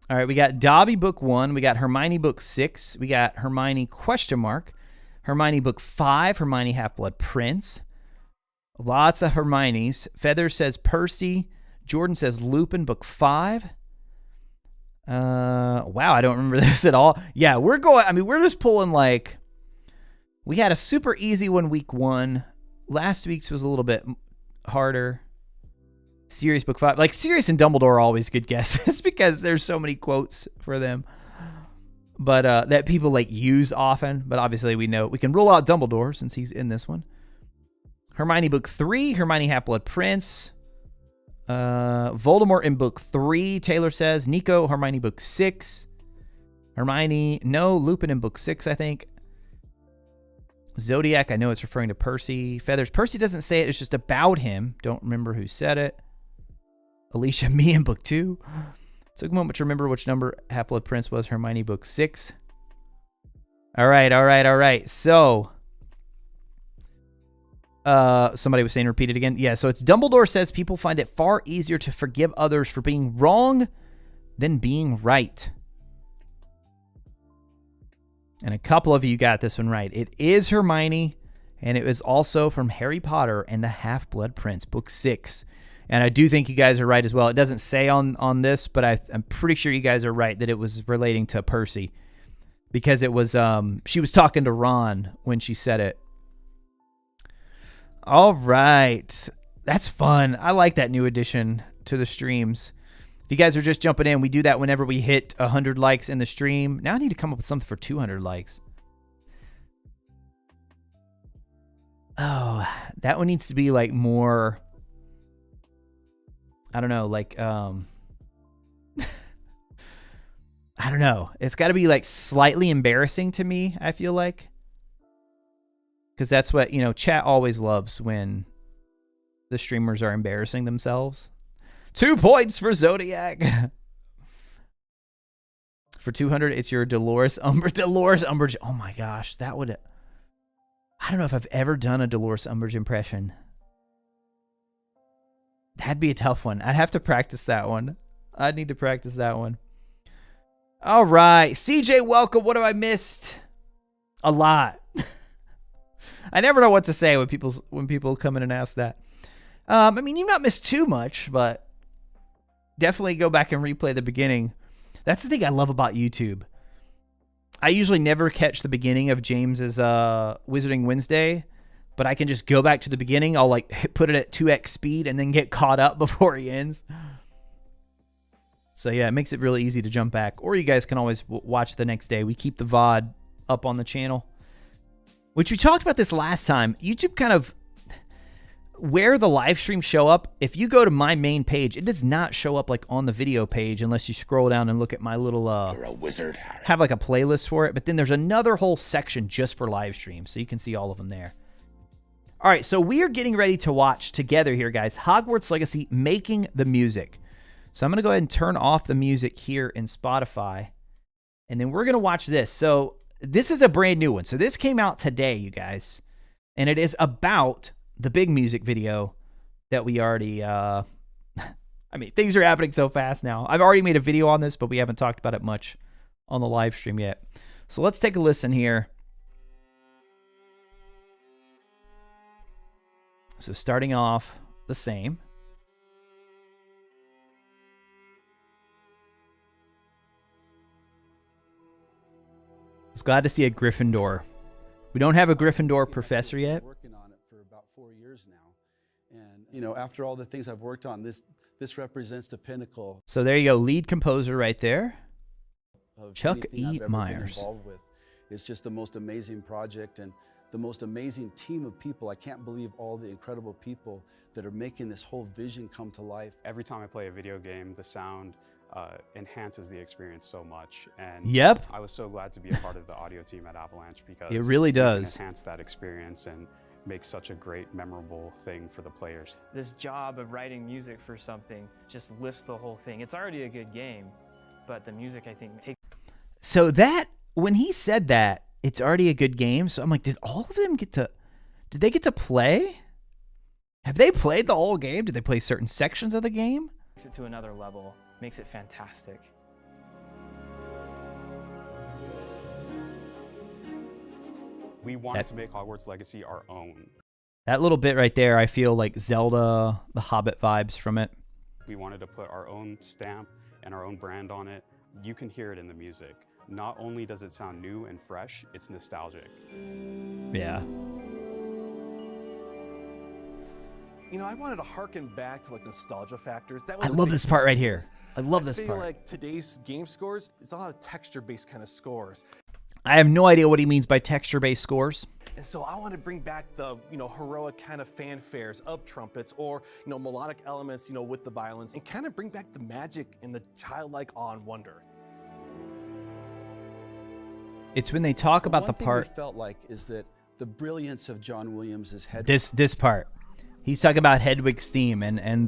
All right, we got Dobby book 1, we got Hermione book 6, we got Hermione ? Hermione book 5, Hermione Half-Blood Prince. Lots of Hermiones. Feather says Percy. Jordan says Lupin book 5. Wow, I don't remember this at all. Yeah, we're just pulling like, we had a super easy one week 1. Last week's was a little bit harder. Sirius book 5. Like Sirius and Dumbledore are always good guesses because there's so many quotes for them. But that people like use often. But obviously we know we can rule out Dumbledore since he's in this one. Hermione book 3, Hermione Half-Blood Prince. Voldemort in book 3, Taylor says. Nico, Hermione book 6. Hermione, no, Lupin in book 6, I think. Zodiac, I know it's referring to Percy. Feathers, Percy doesn't say it, it's just about him. Don't remember who said it. Alicia, me in book 2. Took a moment to remember which number Half-Blood Prince was. Hermione book 6. All right. So... somebody was saying repeat it again. Yeah, so it's Dumbledore says people find it far easier to forgive others for being wrong than being right. And a couple of you got this one right. It is Hermione, and it was also from Harry Potter and the Half-Blood Prince, book 6. And I do think you guys are right as well. It doesn't say on this, but I'm pretty sure you guys are right that it was relating to Percy. Because it was, she was talking to Ron when she said it. All right. That's fun. I like that new addition to the streams. If you guys are just jumping in, we do that whenever we hit 100 likes in the stream. Now I need to come up with something for 200 likes. Oh, that one needs to be like more, I don't know, like, I don't know. It's got to be like slightly embarrassing to me, I feel like. Because that's what, chat always loves when the streamers are embarrassing themselves. 2 points for Zodiac. For 200, it's your Dolores Umbridge. Oh my gosh, that would... I don't know if I've ever done a Dolores Umbridge impression. That'd be a tough one. I'd have to practice that one. I'd need to practice that one. All right. CJ, welcome. What have I missed? A lot. I never know what to say when people come in and ask that. I mean, you've not missed too much, but definitely go back and replay the beginning. That's the thing I love about YouTube. I usually never catch the beginning of James's Wizarding Wednesday, but I can just go back to the beginning. I'll like put it at 2x speed and then get caught up before he ends. So yeah, it makes it really easy to jump back. Or you guys can always watch the next day. We keep the VOD up on the channel. Which we talked about this last time. YouTube kind of, where the live streams show up, if you go to my main page, it does not show up like on the video page unless you scroll down and look at my little, You're a wizard, Harry. have like a playlist for it. But then there's another whole section just for live streams, so you can see all of them there. All right, so we are getting ready to watch together here, guys, Hogwarts Legacy Making the Music. So I'm going to go ahead and turn off the music here in Spotify, and then we're going to watch this. So this is a brand new one. So this came out today, you guys, and it is about the big music video that we already, I mean, things are happening so fast now. I've already made a video on this, but we haven't talked about it much on the live stream yet. So let's take a listen here. So starting off the same. I was glad to see a Gryffindor. We don't have a Gryffindor professor yet. Working on it for about 4 years now, and you know, after all the things I've worked on, this represents the pinnacle. So there you go, lead composer right there. Of Chuck anything I've E. ever been Myers. involved with. It's just the most amazing project and the most amazing team of people. I can't believe all the incredible people that are making this whole vision come to life. Every time I play a video game, the sound enhances the experience so much. And Yep. I was so glad to be a part of the audio team at Avalanche because It really we can does. enhance that experience and make such a great, memorable thing for the players. This job of writing music for something just lifts the whole thing. It's already a good game, but the music, I think, takes. So that, when he said that, it's already a good game. So I'm like, did all of them did they get to play? Have they played the whole game? Did they play certain sections of the game? Takes it to another level, makes it fantastic. We wanted to make Hogwarts Legacy our own. That little bit right there, I feel like Zelda, the Hobbit vibes from it. We wanted to put our own stamp and our own brand on it. You can hear it in the music. Not only does it sound new and fresh, it's nostalgic. Yeah. You know, I wanted to harken back to like nostalgia factors. That I was a love big this part right thing here. was I love this I feel part. like today's game scores, it's a lot of texture-based kind of scores. I have no idea what he means by texture-based scores. And so I want to bring back the, you know, heroic kind of fanfares of trumpets or, you know, melodic elements, you know, with the violins and kind of bring back the magic and the childlike awe and wonder. It's when they talk about the One thing part. we felt like is that the brilliance of John Williams' head. This part. He's talking about Hedwig's theme and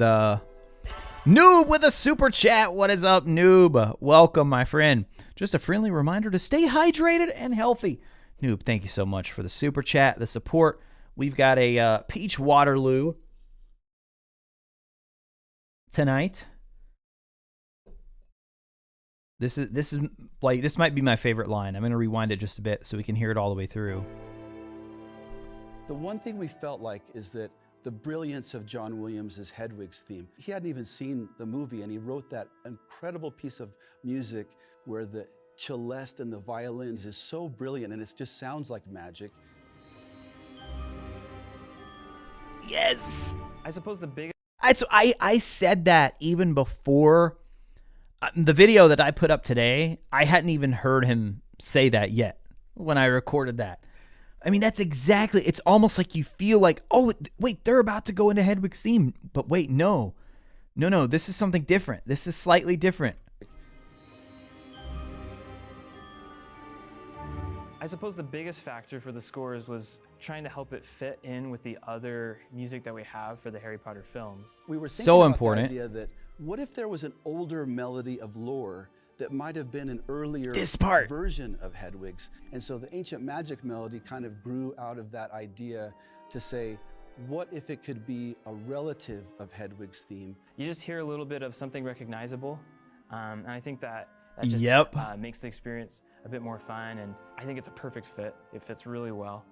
Noob with a super chat. What is up, Noob? Welcome, my friend. Just a friendly reminder to stay hydrated and healthy. Noob, thank you so much for the super chat, the support. We've got a Peach Waterloo tonight. This might be my favorite line. I'm gonna rewind it just a bit so we can hear it all the way through. The one thing we felt like is that the brilliance of John Williams' Hedwig's theme. He hadn't even seen the movie, and he wrote that incredible piece of music where the celeste and the violins is so brilliant, and it just sounds like magic. Yes. I suppose the biggest. I said that even before the video that I put up today. I hadn't even heard him say that yet when I recorded that. I mean, that's exactly, it's almost like you feel like, oh, wait, they're about to go into Hedwig's theme. But wait, no, this is something different. This is slightly different. I suppose the biggest factor for the scores was trying to help it fit in with the other music that we have for the Harry Potter films. We were thinking So about important. the idea that what if there was an older melody of lore that might have been an earlier This part. version of Hedwig's. And so the ancient magic melody kind of grew out of that idea to say, what if it could be a relative of Hedwig's theme? You just hear a little bit of something recognizable, and I think that just Yep. makes the experience a bit more fun, and I think it's a perfect fit. It fits really well.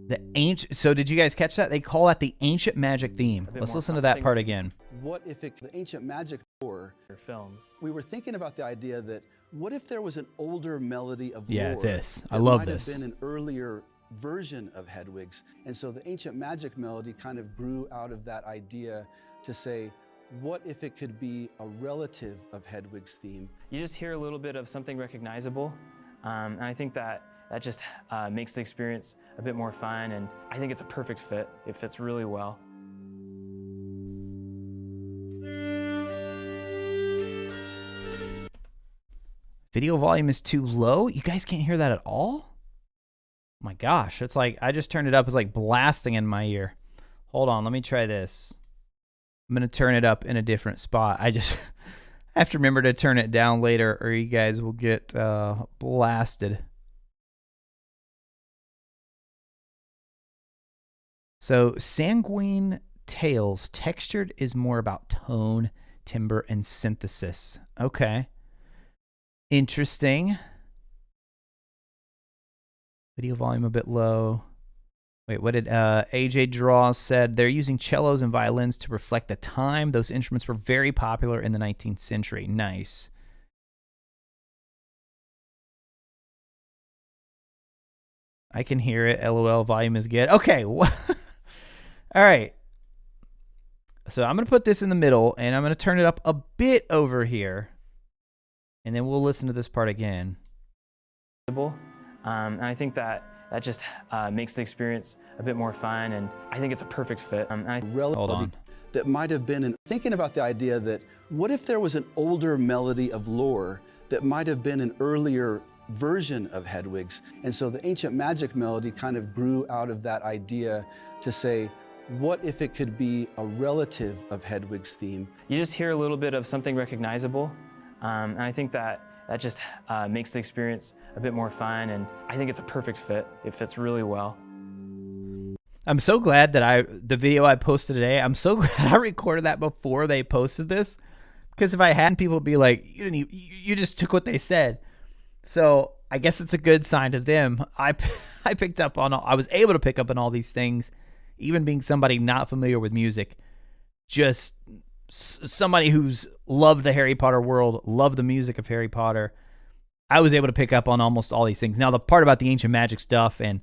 The ancient. So did you guys catch that? They call that the ancient magic theme. Let's listen to that part again. What if the ancient magic lore films. We were thinking about the idea that what if there was an older melody of Yeah, lore this. I that love might this. have been an earlier version of Hedwig's, and so the ancient magic melody kind of grew out of that idea to say, what if it could be a relative of Hedwig's theme? You just hear a little bit of something recognizable, and I think that just makes the experience a bit more fun, and I think it's a perfect fit. It fits really well. Video volume is too low? You guys can't hear that at all? Oh my gosh, it's like I just turned it up. It's like blasting in my ear. Hold on, let me try this. I'm going to turn it up in a different spot. I just have to remember to turn it down later or you guys will get blasted. So, Sanguine Tales, textured is more about tone, timbre, and synthesis. Okay. Interesting. Video volume a bit low. Wait, what did AJ Draws said? They're using cellos and violins to reflect the time. Those instruments were very popular in the 19th century. Nice. I can hear it. LOL, volume is good. Okay. All right. So I'm going to put this in the middle, and I'm going to turn it up a bit over here. And then we'll listen to this part again. And I think that just makes the experience a bit more fun, and I think it's a perfect fit. Hold on. That might have been, thinking about the idea that what if there was an older melody of lore that might have been an earlier version of Hedwig's, and so the ancient magic melody kind of grew out of that idea to say, what if it could be a relative of Hedwig's theme? You just hear a little bit of something recognizable, and I think that just makes the experience a bit more fun, and I think it's a perfect fit. It fits really well. I'm so glad that the video I posted today, I'm so glad I recorded that before they posted this, because if I hadn't, people would be like, you just took what they said. So I guess it's a good sign to them. I was able to pick up on all these things, even being somebody not familiar with music, just somebody who's loved the Harry Potter world, loved the music of Harry Potter. I was able to pick up on almost all these things. Now, the part about the ancient magic stuff and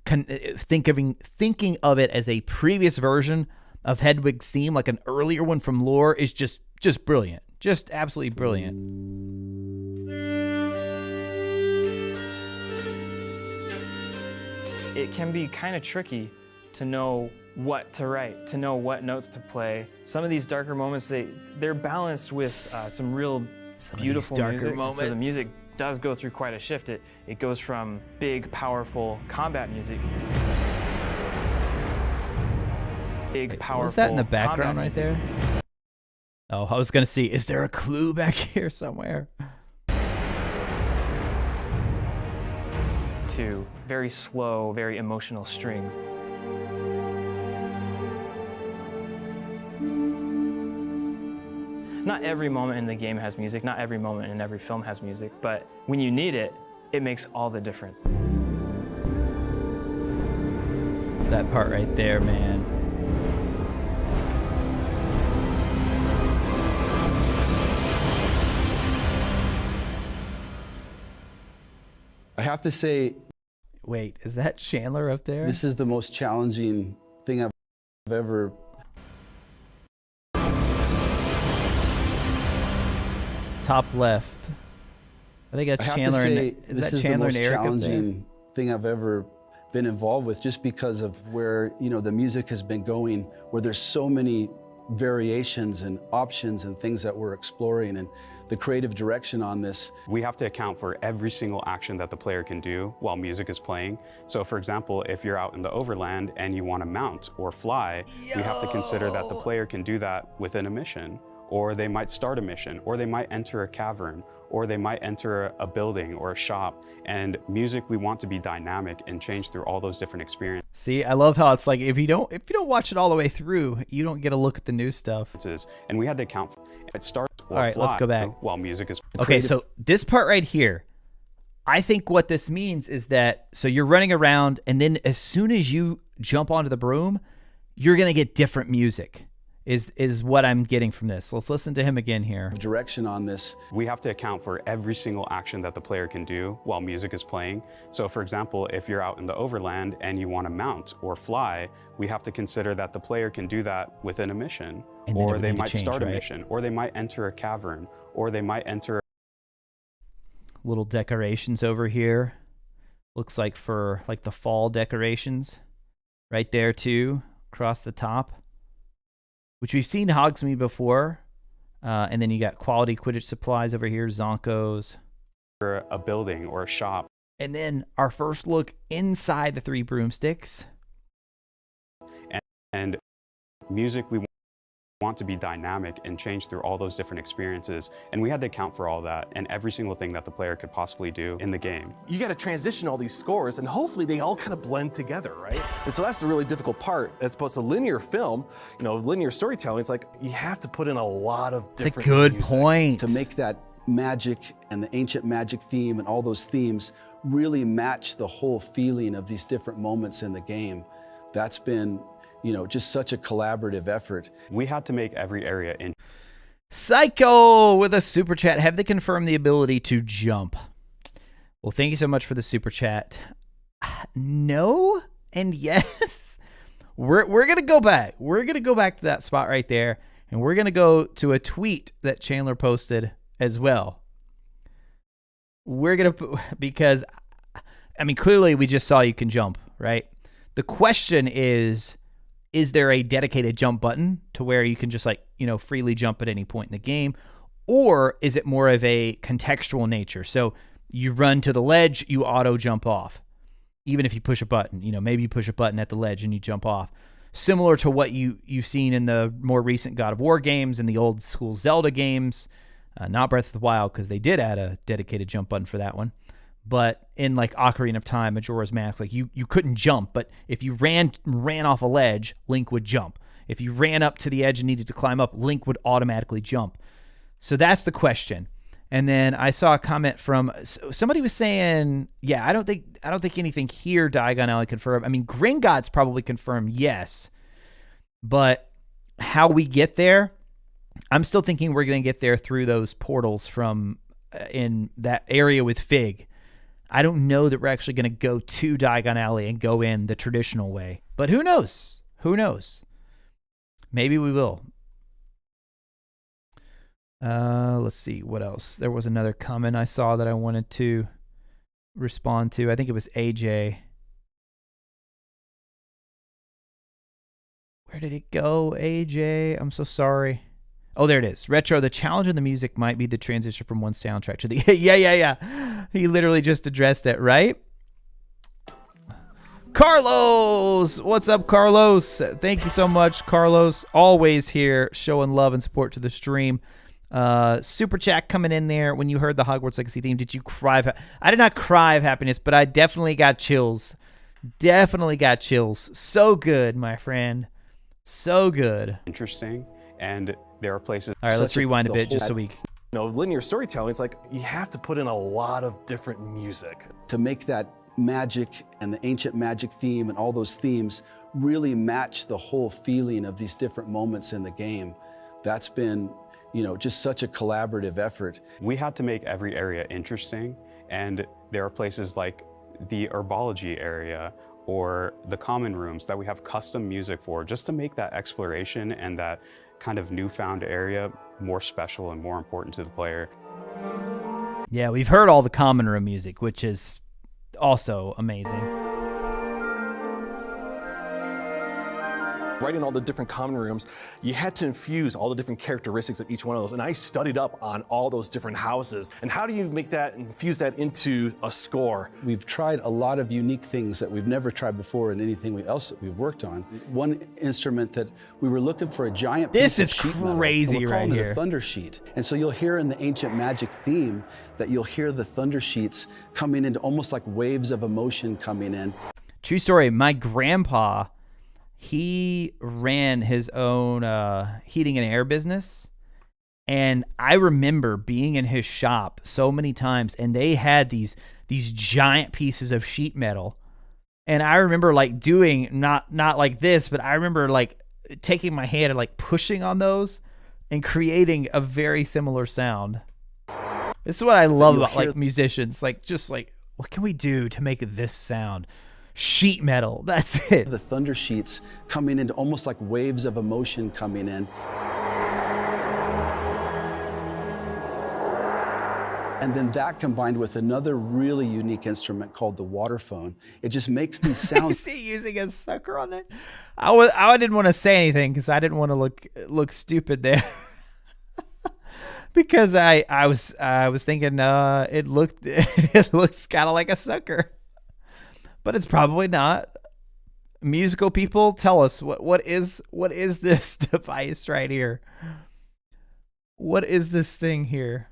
thinking of it as a previous version of Hedwig's theme, like an earlier one from lore, is just brilliant. Just absolutely brilliant. It can be kind of tricky to know what to write, to know what notes to play. Some of these darker moments, they're balanced with some real beautiful music. So the music does go through quite a shift. It goes from big, powerful combat music. Big, powerful. What's that in the background right there? Oh, I was gonna see. Is there a clue back here somewhere? To very slow, very emotional strings. Not every moment in the game has music, not every moment in every film has music, but when you need it, it makes all the difference. That part right there, man. I have to say, wait, is that Chandler up there? this is the most challenging thing I've ever. Top left. I think that's Chandler. This is the most challenging thing I've ever been involved with, just because of where the music has been going, where there's so many variations and options and things that we're exploring, and the creative direction on this. We have to account for every single action that the player can do while music is playing. So for example, if you're out in the overland and you want to mount or fly, we have to consider that the player can do that within a mission, or they might start a mission, or they might enter a cavern, or they might enter a building or a shop. And music, we want to be dynamic and change through all those different experiences. See, I love how it's like if you don't watch it all the way through, you don't get a look at the new stuff. And we had to account for it. Starts or all right, fly let's go back. While music is okay. So this part right here, I think what this means is that, so you're running around, and then as soon as you jump onto the broom, you're going to get different music, is what I'm getting from this. Let's listen to him again here. Direction on this. We have to account for every single action that the player can do while music is playing. So for example, if you're out in the overland and you want to mount or fly, we have to consider that the player can do that within a mission. And then it or would they need to might change, start a right? mission, or they might enter a cavern, or they might enter Little decorations over here. Looks like for like the fall decorations right there too, across the top, which we've seen Hogsmeade before. And then you got quality Quidditch supplies over here, Zonkos. a building or a shop. And then our first look inside the 3 broomsticks. And music, we want to be dynamic and change through all those different experiences. And we had to account for all that and every single thing that the player could possibly do in the game. You got to transition all these scores, and hopefully they all kind of blend together, right? And so that's the really difficult part. As opposed to linear film, linear storytelling, it's like you have to put in a lot of different It's a good music. point. To make that magic and the ancient magic theme and all those themes really match the whole feeling of these different moments in the game. That's been, just such a collaborative effort. We had to make every area in. Psycho with a super chat. Have they confirmed the ability to jump? Well, thank you so much for the super chat. No and yes. We're gonna go back. We're gonna go back to that spot right there, and we're gonna go to a tweet that Chandler posted as well. We're gonna, because clearly we just saw you can jump, right? The question is there a dedicated jump button to where you can just freely jump at any point in the game? Or is it more of a contextual nature? So you run to the ledge, you auto jump off. Even if you push a button, maybe you push a button at the ledge and you jump off. Similar to what you've seen in the more recent God of War games and the old school Zelda games. Not Breath of the Wild, because they did add a dedicated jump button for that one. But in Ocarina of Time, Majora's Mask, you couldn't jump, but if you ran off a ledge, Link would jump. If you ran up to the edge and needed to climb up, Link would automatically jump. So that's the question. And then I saw a comment from somebody was saying, yeah, I don't think anything here Diagon Alley confirmed. Gringotts probably confirmed yes, but how we get there, I'm still thinking we're going to get there through those portals from in that area with Fig. I don't know that we're actually going to go to Diagon Alley and go in the traditional way. But who knows? Who knows? Maybe we will. Let's see. What else? There was another comment I saw that I wanted to respond to. I think it was AJ. Where did it go, AJ? I'm so sorry. Oh, there it is. Retro, the challenge in the music might be the transition from one soundtrack to the... Yeah. He literally just addressed it, right? Carlos! What's up, Carlos? Thank you so much, Carlos. Always here showing love and support to the stream. Super chat coming in there. When you heard the Hogwarts Legacy theme, did you cry? I did not cry of happiness, but I definitely got chills. Definitely got chills. So good, my friend. So good. Interesting. And there are places. All right, let's rewind a bit just so we... Linear storytelling, it's like you have to put in a lot of different music. To make that magic and the ancient magic theme and all those themes really match the whole feeling of these different moments in the game. That's been, just such a collaborative effort. We had to make every area interesting, and there are places like the herbology area or the common rooms that we have custom music for, just to make that exploration and that kind of newfound area more special and more important to the player. Yeah, we've heard all the common room music, which is also amazing. Writing all the different common rooms, you had to infuse all the different characteristics of each one of those. And I studied up on all those different houses. And how do you make that, infuse that into a score? We've tried a lot of unique things that we've never tried before in anything else that we've worked on. One instrument that we were looking for a giant piece of sheet metal. Crazy, and we're right calling here. it a thunder sheet. And so you'll hear in the ancient magic theme that you'll hear the thunder sheets coming into almost like waves of emotion coming in. True story. My grandpa, he ran his own heating and air business. And I remember being in his shop so many times, and they had these these giant pieces of sheet metal. And I remember like doing not like this, but I remember like taking my hand and like pushing on those and creating a very similar sound. This is what I love about like musicians, like just like, what can we do to make this sound? Sheet metal, that's it. The thunder sheets coming into almost like waves of emotion coming in. And then that combined with another really unique instrument called the waterphone, it just makes these sounds. Is he using a sucker on that? I didn't want to say anything because I didn't want to look stupid there. Because I was thinking it looks kind of like a sucker, but it's probably not. Musical people, tell us what is this device right here? What is this thing here?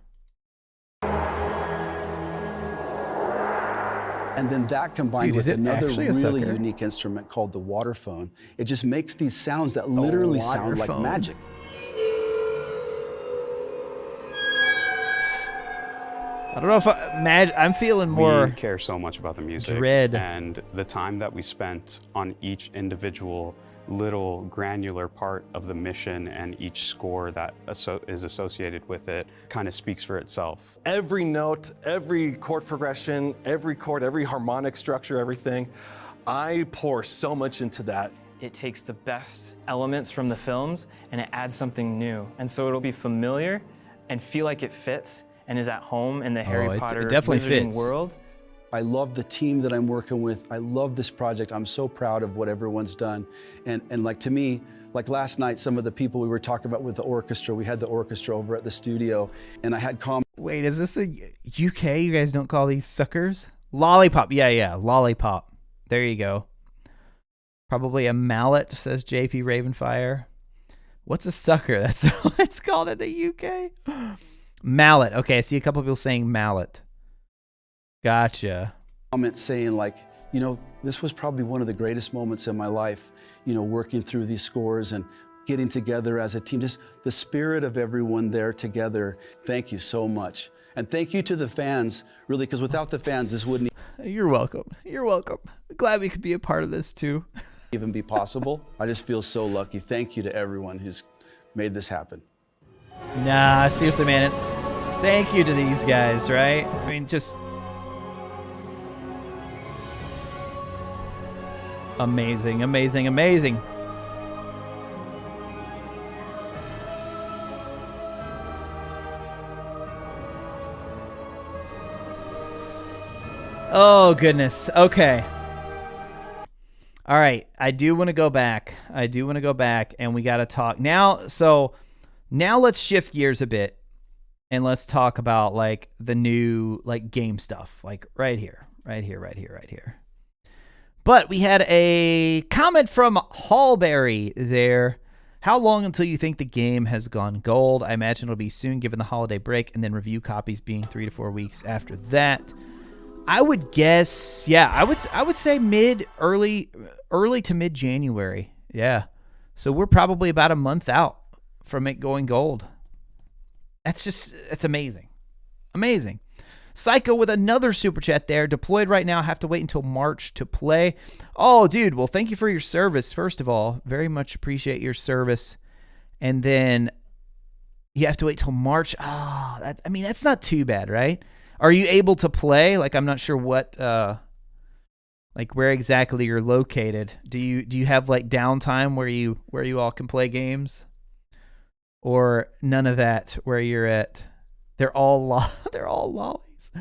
And then that combined with another really sucker? unique instrument called the waterphone, it just makes these sounds that literally sound like magic. I don't know if I'm feeling more. We care so much about the music dread. And the time that we spent on each individual little granular part of the mission and each score that is associated with it kind of speaks for itself. Every note, every chord progression, every chord, every harmonic structure, everything, I pour so much into that. It takes the best elements from the films and it adds something new. And so it'll be familiar and feel like it fits and is at home in the Harry Potter wizarding world. I love the team that I'm working with. I love this project. I'm so proud of what everyone's done. And like to me, like last night, some of the people we were talking about with the orchestra, we had the orchestra over at the studio and I had Wait, is this a UK? You guys don't call these suckers? Lollipop. Yeah. Lollipop. There you go. Probably a mallet, says JP Ravenfire. What's a sucker? That's what it's called in the UK. Mallet. Okay, I see a couple people saying mallet. Gotcha. Comment saying like, you know, this was probably one of the greatest moments in my life, you know, working through these scores and getting together as a team, just the spirit of everyone there together. Thank you so much. And thank you to the fans, really, because without the fans, this wouldn't You're welcome. You're welcome. Glad we could be a part of this too. even be possible. I just feel so lucky. Thank you to everyone who's made this happen. Nah, seriously, man. Thank you to these guys, right? I mean, just amazing, amazing, amazing. Oh, goodness. Okay. All right. I do want to go back. And we got to talk now. So now let's shift gears a bit and let's talk about like the new like game stuff, like right here. But we had a comment from Hallberry there. How long until you think the game has gone gold? I imagine it'll be soon given the holiday break and then review copies being 3 to 4 weeks after that. I would guess, yeah, I would say early to mid January. Yeah. So we're probably about a month out from it going gold. It's amazing. Amazing. Psycho with another super chat there. Deployed right now. Have to wait until March to play. Oh, dude. Well, thank you for your service. First of all, very much appreciate your service. And then you have to wait till March. Oh, that's not too bad, right? Are you able to play? Like, I'm not sure what, like where exactly you're located. Do you have like downtime where you all can play games, or none of that where you're at? They're all lollies.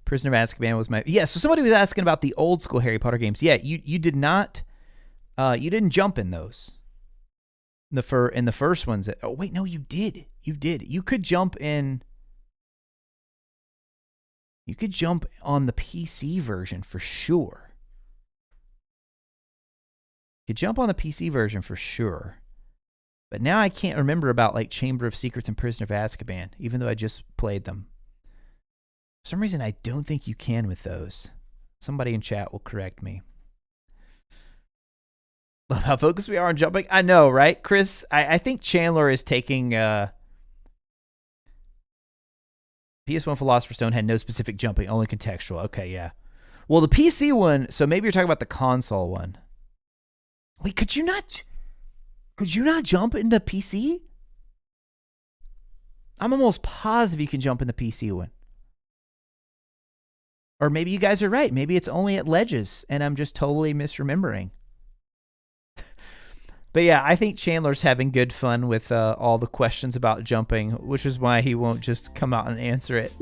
Prisoner of Azkaban was my So somebody was asking about the old school Harry Potter games. Yeah, you did not, you didn't jump in those. In the first ones. Oh wait, no, you did. You could jump in. You could jump on the PC version for sure. You could jump on the PC version for sure. But now I can't remember about like Chamber of Secrets and Prisoner of Azkaban, even though I just played them. For some reason, I don't think you can with those. Somebody in chat will correct me. Love how focused we are on jumping. I know, right, Chris? I think Chandler is taking... PS1 Philosopher's Stone had no specific jumping, only contextual. Okay, yeah. Well, the PC one, so maybe you're talking about the console one. Wait, could you not jump in the PC? I'm almost positive you can jump in the PC one. Or maybe you guys are right. Maybe it's only at ledges, and I'm just totally misremembering. But yeah, I think Chandler's having good fun with all the questions about jumping, which is why he won't just come out and answer it.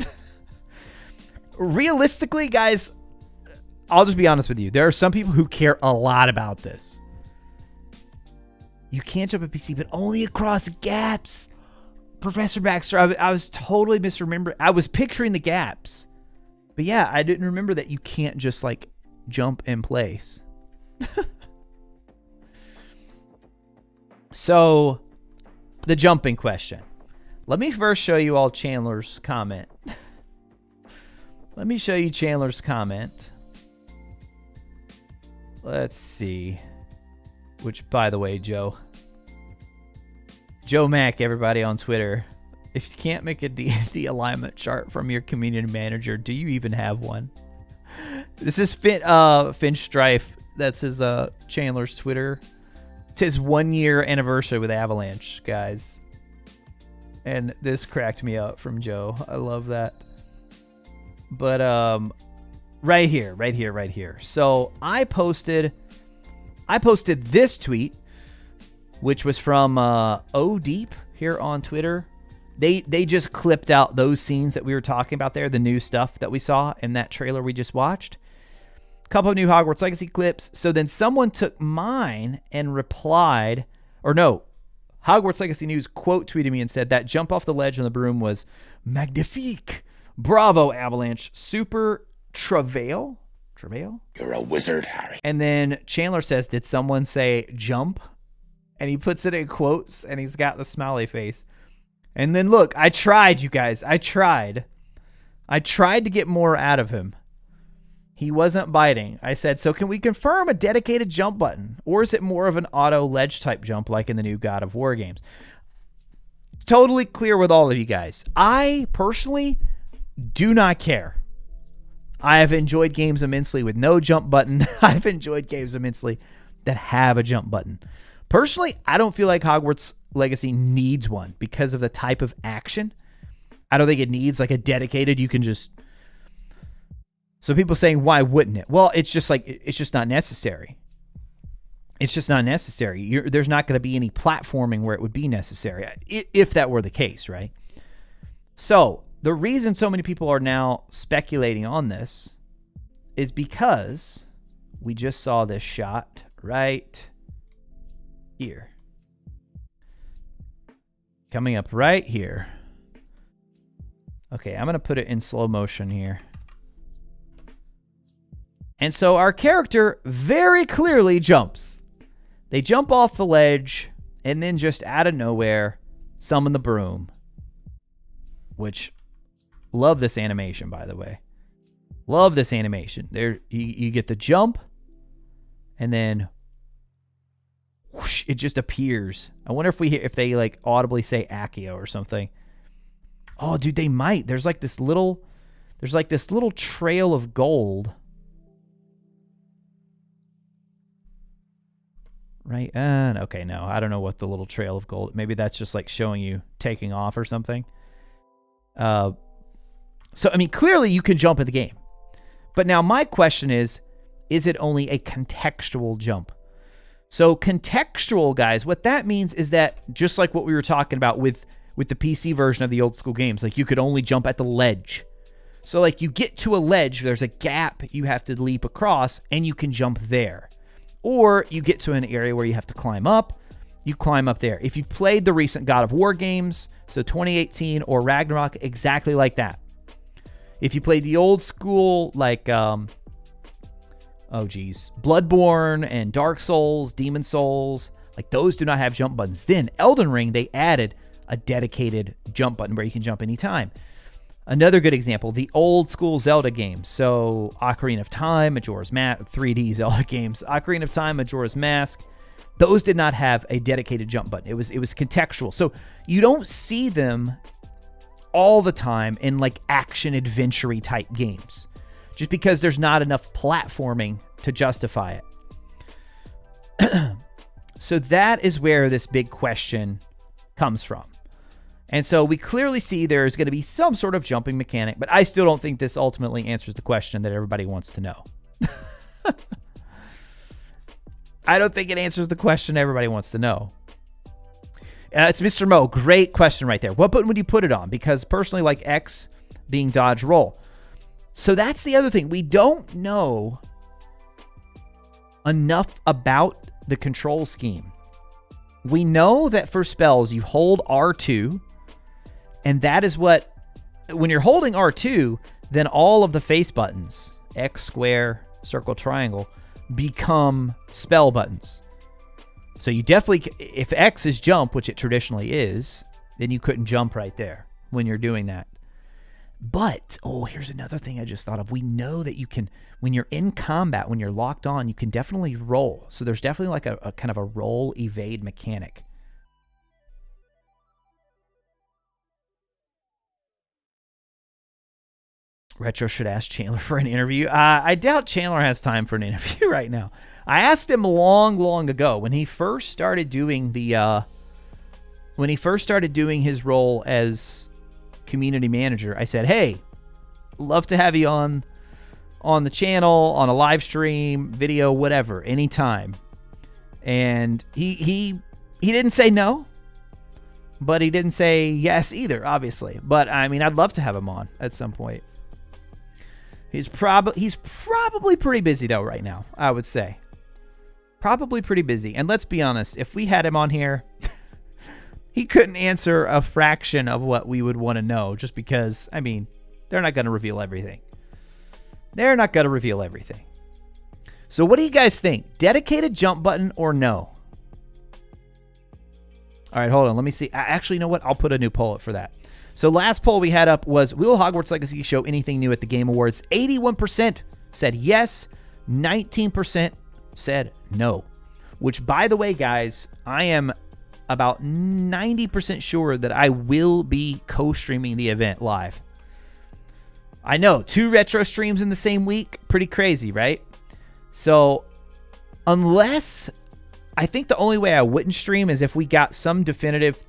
Realistically, guys, I'll just be honest with you. There are some people who care a lot about this. You can't jump a PC, but only across gaps. Professor Baxter, I was totally misremembering. I was picturing the gaps. But yeah, I didn't remember that you can't just like jump in place. So, the jumping question. Let me first show you all Chandler's comment. Let me show you Chandler's comment. Let's see. Which, by the way, Joe Mack, everybody on Twitter, if you can't make a D&D alignment chart from your community manager, do you even have one? This is Finch Strife. That's his Chandler's Twitter. It's his 1-year anniversary with Avalanche, guys. And this cracked me up from Joe. I love that. But right here. So I posted this tweet, which was from ODeep here on Twitter. They just clipped out those scenes that we were talking about there, the new stuff that we saw in that trailer we just watched. Couple of new Hogwarts Legacy clips. So then someone took mine and replied, or no, Hogwarts Legacy News quote tweeted me and said that jump off the ledge on the broom was magnifique. Bravo, Avalanche. Super travail? Travail? You're a wizard, Harry. And then Chandler says, did someone say jump? And he puts it in quotes and he's got the smiley face. And then look, I tried, you guys. I tried to get more out of him. He wasn't biting. I said, so can we confirm a dedicated jump button? Or is it more of an auto ledge type jump like in the new God of War games? Totally clear with all of you guys. I personally do not care. I have enjoyed games immensely with no jump button. I've enjoyed games immensely that have a jump button. Personally, I don't feel like Hogwarts Legacy needs one because of the type of action. I don't think it needs like a dedicated, you can just... So people saying, why wouldn't it? Well, it's just not necessary. It's just not necessary. There's not going to be any platforming where it would be necessary, if that were the case, right? So the reason so many people are now speculating on this is because we just saw this shot right here. Coming up right here. Okay, I'm going to put it in slow motion here. And so our character very clearly jumps. They jump off the ledge and then just out of nowhere summon the broom. Which, love this animation, by the way. Love this animation. There, you get the jump and then whoosh, it just appears. I wonder if they like audibly say Accio or something. Oh, dude, they might. There's like this little trail of gold. Right? Okay, no. I don't know what the little trail of gold... Maybe that's just like showing you taking off or something. So, I mean, clearly you can jump in the game. But now my question is it only a contextual jump? So contextual, guys, what that means is that just like what we were talking about with the PC version of the old school games, like you could only jump at the ledge. So like you get to a ledge, there's a gap you have to leap across, and you can jump there. Or you get to an area where you have to climb up, you climb up there. If you've played the recent God of War games, so 2018 or Ragnarok, exactly like that. If you played the old school, like, Bloodborne and Dark Souls, Demon Souls, like those do not have jump buttons. Then Elden Ring, they added a dedicated jump button where you can jump anytime. Another good example, the old school Zelda games. So Ocarina of Time, Majora's Mask, 3D Zelda games, Ocarina of Time, Majora's Mask, those did not have a dedicated jump button. It was contextual. So you don't see them all the time in like action adventure-y type games, just because there's not enough platforming to justify it. So that is where this big question comes from. And so we clearly see there's going to be some sort of jumping mechanic, but I still don't think this ultimately answers the question that everybody wants to know. I don't think it answers the question everybody wants to know. It's Mr. Mo. Great question right there. What button would you put it on? Because personally, like X being dodge roll. So that's the other thing. We don't know enough about the control scheme. We know that for spells, you hold R2, and that is what, when you're holding R2, then all of the face buttons, X, square, circle, triangle, become spell buttons. So you definitely, if X is jump, which it traditionally is, then you couldn't jump right there when you're doing that. But, here's another thing I just thought of. We know that you can, when you're in combat, when you're locked on, you can definitely roll. So there's definitely like a kind of a roll evade mechanic. Retro should ask Chandler for an interview. I doubt Chandler has time for an interview right now. I asked him long ago when he first started doing his role as community manager. I said, "Hey, love to have you on the channel, on a live stream, video, whatever, anytime." And he didn't say no, but he didn't say yes either, obviously. But I mean, I'd love to have him on at some point. He's probably pretty busy though right now, I would say. Probably pretty busy. And let's be honest, if we had him on here, he couldn't answer a fraction of what we would want to know, just because, I mean, they're not going to reveal everything. They're not going to reveal everything. So what do you guys think? Dedicated jump button or no? All right, hold on. Let me see. Actually, you know what? I'll put a new poll up for that. So last poll we had up was, will Hogwarts Legacy show anything new at the Game Awards? 81% said yes. 19% said no. Which, by the way, guys, I am about 90% sure that I will be co-streaming the event live. I know, 2 retro streams in the same week. Pretty crazy, right? So, unless, I think the only way I wouldn't stream is if we got some definitive,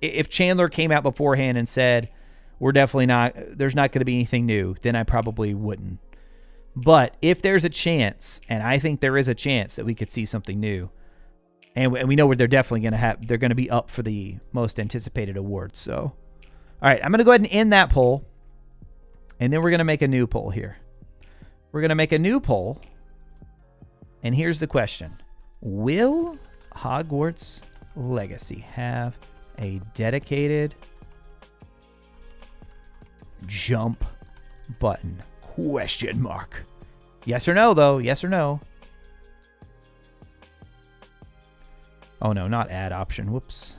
if Chandler came out beforehand and said, we're definitely not, there's not going to be anything new, then I probably wouldn't. But if there's a chance, and I think there is a chance that we could see something new, and we know where they're definitely going to have, they're going to be up for the most anticipated awards. So, all right, I'm going to go ahead and end that poll. And then we're going to make a new poll here. We're going to make a new poll. And here's the question. Will Hogwarts Legacy have a dedicated jump button? Question mark. Yes or no, though. Yes or no. Oh, no, not add option. Whoops.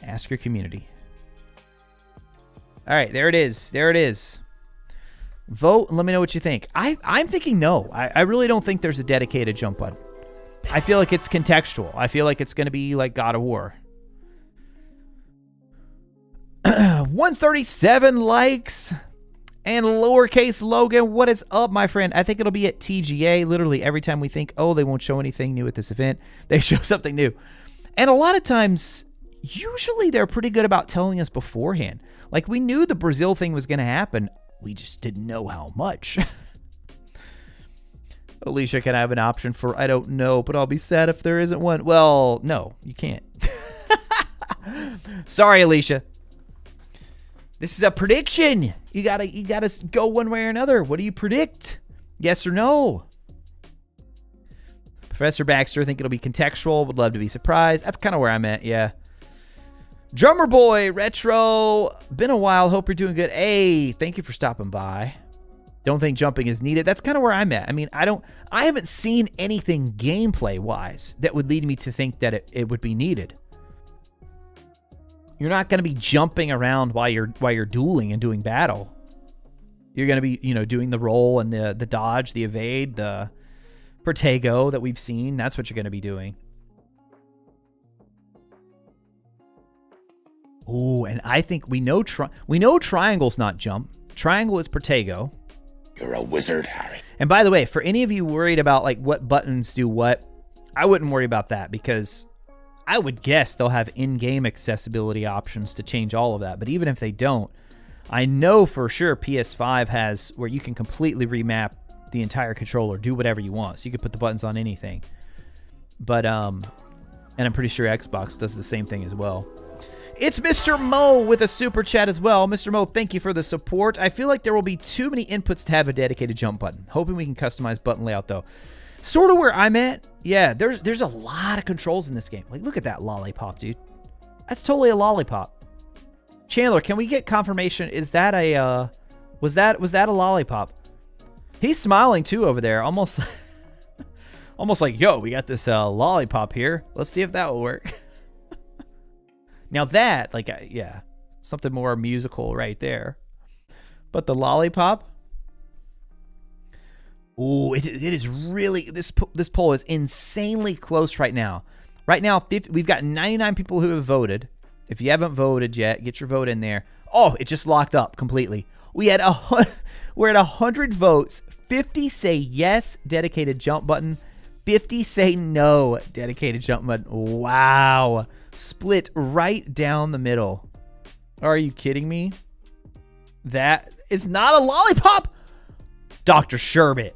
Ask your community. All right, there it is. There it is. Vote and let me know what you think. I'm thinking no. I really don't think there's a dedicated jump button. I feel like it's contextual. I feel like it's going to be like God of War. 137 likes. And lowercase Logan, what is up, my friend? I think it'll be at TGA. Literally every time we think, oh, they won't show anything new at this event, they show something new. And a lot of times, usually they're pretty good about telling us beforehand. Like, we knew the Brazil thing was going to happen. We just didn't know how much. Alicia, can I have an option for I don't know, but I'll be sad if there isn't one? Well, no, you can't. Sorry, Alicia. This is a prediction. You gotta go one way or another. What do you predict? Yes or no? Professor Baxter, I think it'll be contextual. Would love to be surprised. That's kind of where I'm at, yeah. Drummer Boy, Retro. Been a while. Hope you're doing good. Hey, thank you for stopping by. Don't think jumping is needed. That's kind of where I'm at. I mean, I haven't seen anything gameplay-wise that would lead me to think that it would be needed. You're not going to be jumping around while you're dueling and doing battle. You're going to be, doing the roll and the dodge, the evade, the Protego that we've seen. That's what you're going to be doing. Ooh, and I think we know triangle's not jump. Triangle is Protego. You're a wizard, Harry. And by the way, for any of you worried about like what buttons do what, I wouldn't worry about that because I would guess they'll have in-game accessibility options to change all of that. But even if they don't, I know for sure PS5 has where you can completely remap the entire controller, do whatever you want. So you could put the buttons on anything. But and I'm pretty sure Xbox does the same thing as well. It's Mr. Mo with a super chat as well. Mr. Mo, thank you for the support. I feel like there will be too many inputs to have a dedicated jump button. Hoping we can customize button layout though. Sort of where I'm at. Yeah, there's a lot of controls in this game. Like, look at that lollipop, dude. That's totally a lollipop. Chandler, can we get confirmation? Is that a was that a lollipop? He's smiling too over there, almost like, yo, we got this lollipop here. Let's see if that will work. Now that, like, yeah, something more musical right there. But the lollipop. Ooh, it is really, this poll is insanely close right now. Right now, we've got 99 people who have voted. If you haven't voted yet, get your vote in there. Oh, it just locked up completely. We're at 100 votes. 50 say yes, dedicated jump button. 50 say no, dedicated jump button. Wow. Split right down the middle. Are you kidding me? That is not a lollipop. Dr. Sherbet.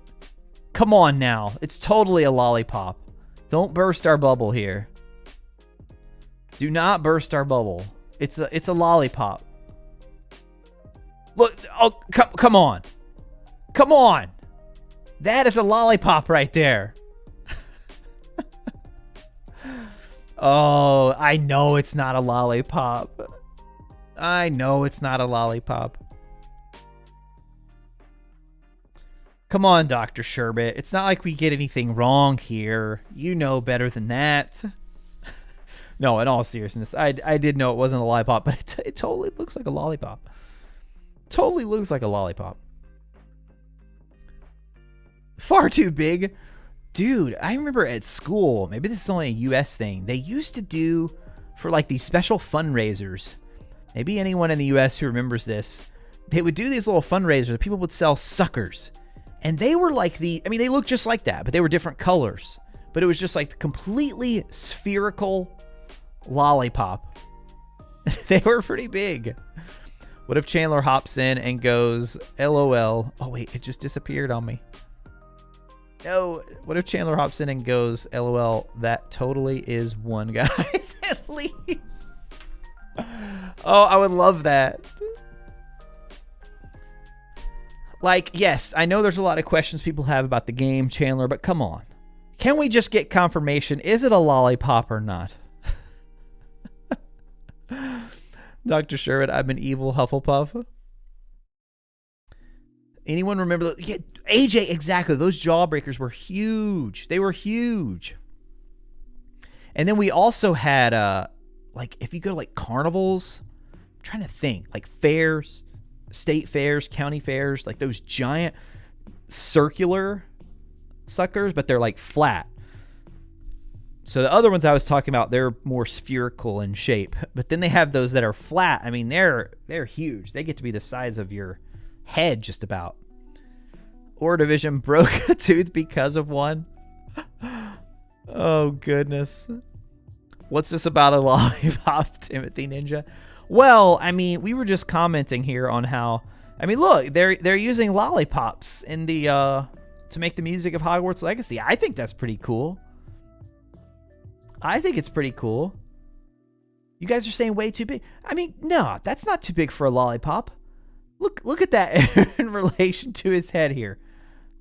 Come on now. It's totally a lollipop. Don't burst our bubble here. Do not burst our bubble. It's a lollipop. Look, oh, come on. Come on. That is a lollipop right there. Oh, I know it's not a lollipop. I know it's not a lollipop. Come on, Dr. Sherbet. It's not like we get anything wrong here. You know better than that. No, in all seriousness, I did know it wasn't a lollipop, but it totally looks like a lollipop. Totally looks like a lollipop. Far too big. Dude, I remember at school, maybe this is only a US thing, they used to do for like these special fundraisers. Maybe anyone in the US who remembers this, they would do these little fundraisers. People would sell suckers. And they were like they looked just like that, but they were different colors. But it was just like the completely spherical lollipop. They were pretty big. What if Chandler hops in and goes, LOL. Oh, wait, it just disappeared on me. No, what if Chandler hops in and goes, LOL, that totally is one, guys, at least. Oh, I would love that. Like, yes, I know there's a lot of questions people have about the game, Chandler, but come on. Can we just get confirmation? Is it a lollipop or not? Dr. Sherwood, I'm an evil Hufflepuff. Anyone remember? Yeah, AJ, exactly. Those Jawbreakers were huge. They were huge. And then we also had, like, if you go to, like, carnivals, I'm trying to think, like, fairs, state fairs, county fairs, like those giant circular suckers, but they're, like, flat. So the other ones I was talking about, they're more spherical in shape. But then they have those that are flat. I mean, they're huge. They get to be the size of your head just about. Or Division broke a tooth because of one. Oh, goodness. What's this about a lollipop, Timothy Ninja? Well, I mean, we were just commenting here on how, I mean, look, they're using lollipops in the to make the music of Hogwarts Legacy. I think that's pretty cool. I think it's pretty cool. You guys are saying way too big. I mean, no, that's not too big for a lollipop. Look at that in relation to his head here.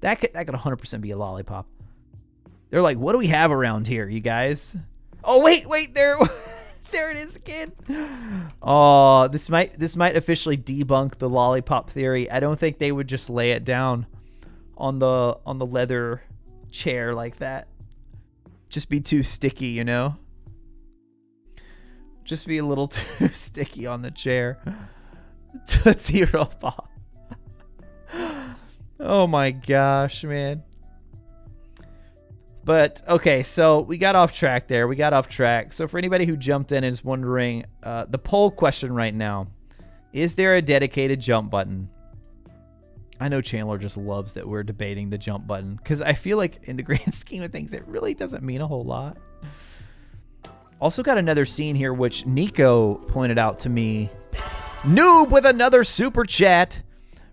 That could 100% be a lollipop. They're like, what do we have around here, you guys? Oh, wait, there it is again. Oh, this might officially debunk the lollipop theory. I don't think they would just lay it down on the leather chair like that. Just be too sticky, you know? Just be a little too sticky on the chair. Tootsie Roll Pop. Oh my gosh, man. But, okay, so we got off track there. We got off track. So for anybody who jumped in and is wondering, the poll question right now, is there a dedicated jump button? I know Chandler just loves that we're debating the jump button because I feel like in the grand scheme of things, it really doesn't mean a whole lot. Also got another scene here, which Nico pointed out to me. Noob with another super chat.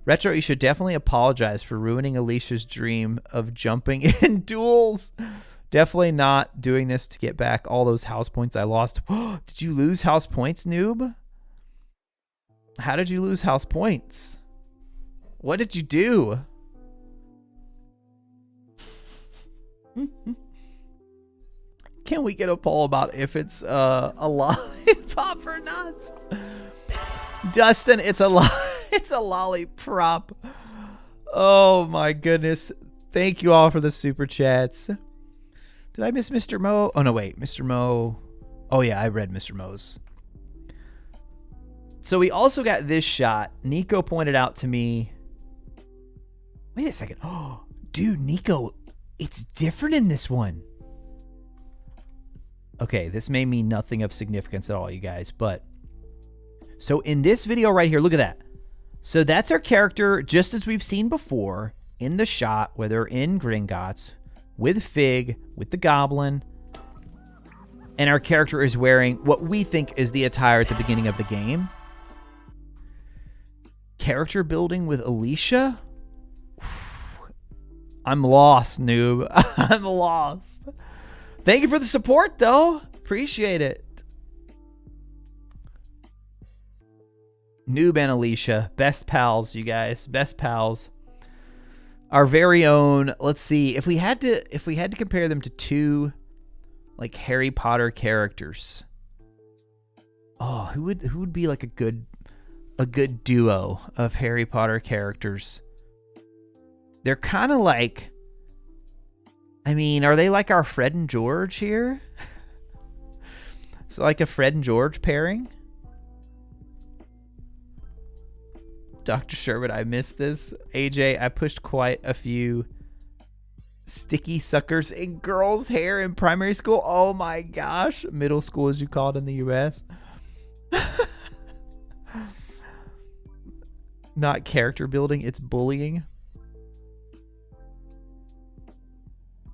Retro, you should definitely apologize for ruining Alicia's dream of jumping in duels. Definitely not doing this to get back all those house points I lost. Did you lose house points, Noob? How did you lose house points? What did you do? Can we get a poll about if it's a lollipop or not? Dustin, it's a lollipop. Oh my goodness. Thank you all for the super chats. Did I miss Mr. Mo? Oh no, wait, Mr. Mo. Oh yeah, I read Mr. Mo's. So we also got this shot. Nico pointed out to me. Wait a second. Oh, dude, Nico, it's different in this one. Okay, this may mean nothing of significance at all, you guys, but so in this video right here, look at that. So that's our character, just as we've seen before, in the shot where they're in Gringotts, with Fig, with the Goblin, and our character is wearing what we think is the attire at the beginning of the game. Character building with Alicia? I'm lost, noob. I'm lost. Thank you for the support, though. Appreciate it. Noob and Alicia, best pals, you guys, best pals. Our very own. Let's see if we had to compare them to two, like Harry Potter characters. Oh, who would be like a good duo of Harry Potter characters? They're kind of like. I mean, are they like our Fred and George here? So like a Fred and George pairing. Dr. Sherwood, I missed this. AJ, I pushed quite a few sticky suckers in girls' hair in primary school. Oh my gosh. Middle school, as you call it in the US. Not character building, it's bullying.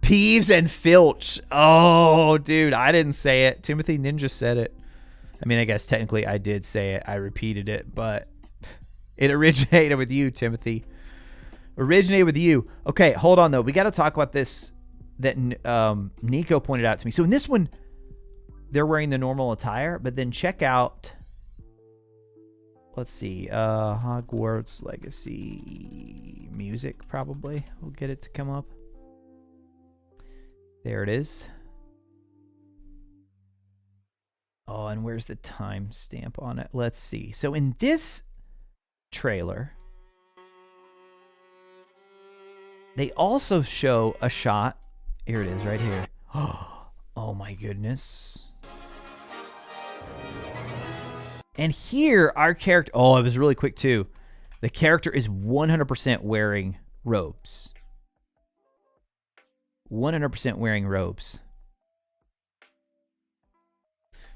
Peeves and Filch. Oh, dude, I didn't say it. Timothy Ninja said it. I mean, I guess technically I did say it. I repeated it, but it originated with you, Timothy. Originated with you. Okay, hold on, though. We got to talk about this that Nico pointed out to me. So in this one, they're wearing the normal attire, but then check out, let's see, Hogwarts Legacy music, probably. We'll get it to come up. There it is. Oh, and where's the timestamp on it? Let's see. So in this trailer, they also show a shot. Here it is, right here. Oh my goodness. And here, our character... Oh, it was really quick, too. The character is 100% wearing robes. 100% wearing robes.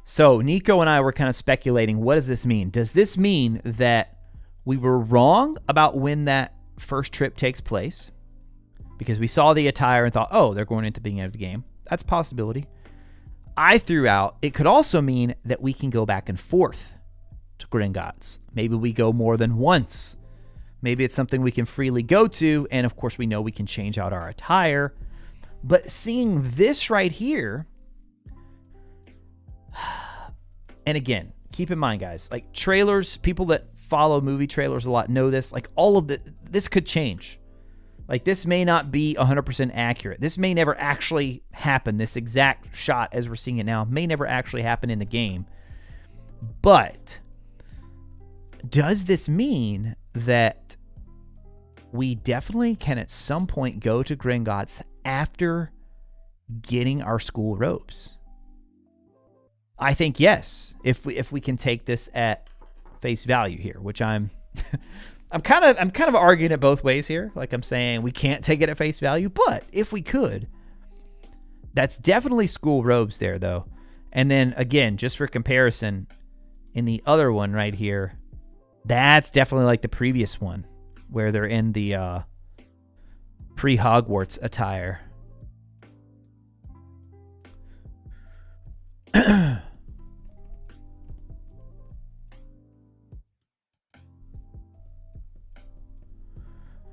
So Nico and I were kind of speculating, what does this mean? Does this mean that we were wrong about when that first trip takes place? Because we saw the attire and thought, oh, they're going into the beginning of the game. That's a possibility. I threw out, it could also mean that we can go back and forth to Gringotts. Maybe we go more than once. Maybe it's something we can freely go to, and of course we know we can change out our attire. But seeing this right here, and again, keep in mind, guys, like trailers, people that follow movie trailers a lot know this, like all of this could change. Like this may not be 100% accurate. This may never actually happen. This exact shot as we're seeing it now may never actually happen in the game. But does this mean that we definitely can at some point go to Gringotts after getting our school robes? I think yes, if we can take this at face value here, which I'm kind of arguing it both ways here. Like I'm saying we can't take it at face value, but if we could, That's definitely school robes there, though. And then, again, just for comparison, in the other one right here, that's definitely like the previous one, where they're in the pre-Hogwarts attire.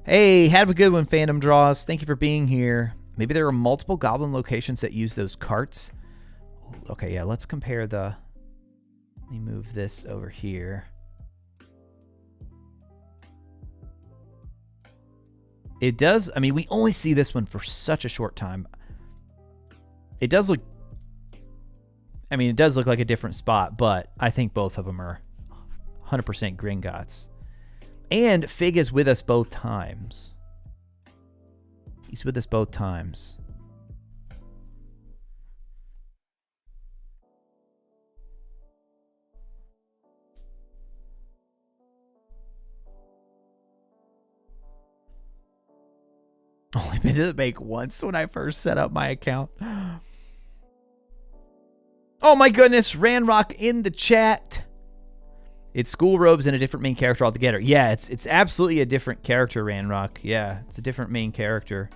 Hey, have a good one, Fandom Draws. Thank you for being here. Maybe there are multiple goblin locations that use those carts. Okay, yeah, let's compare the... Let me move this over here. It does... I mean, we only see this one for such a short time. It does look... I mean, it does look like a different spot, but I think both of them are 100% Gringotts. And Fig is with us both times. He's with us both times. Only been to the bank once when I first set up my account. Oh my goodness, Ranrock in the chat. It's school robes and a different main character altogether. Yeah, it's absolutely a different character, Ranrock. Yeah, it's a different main character.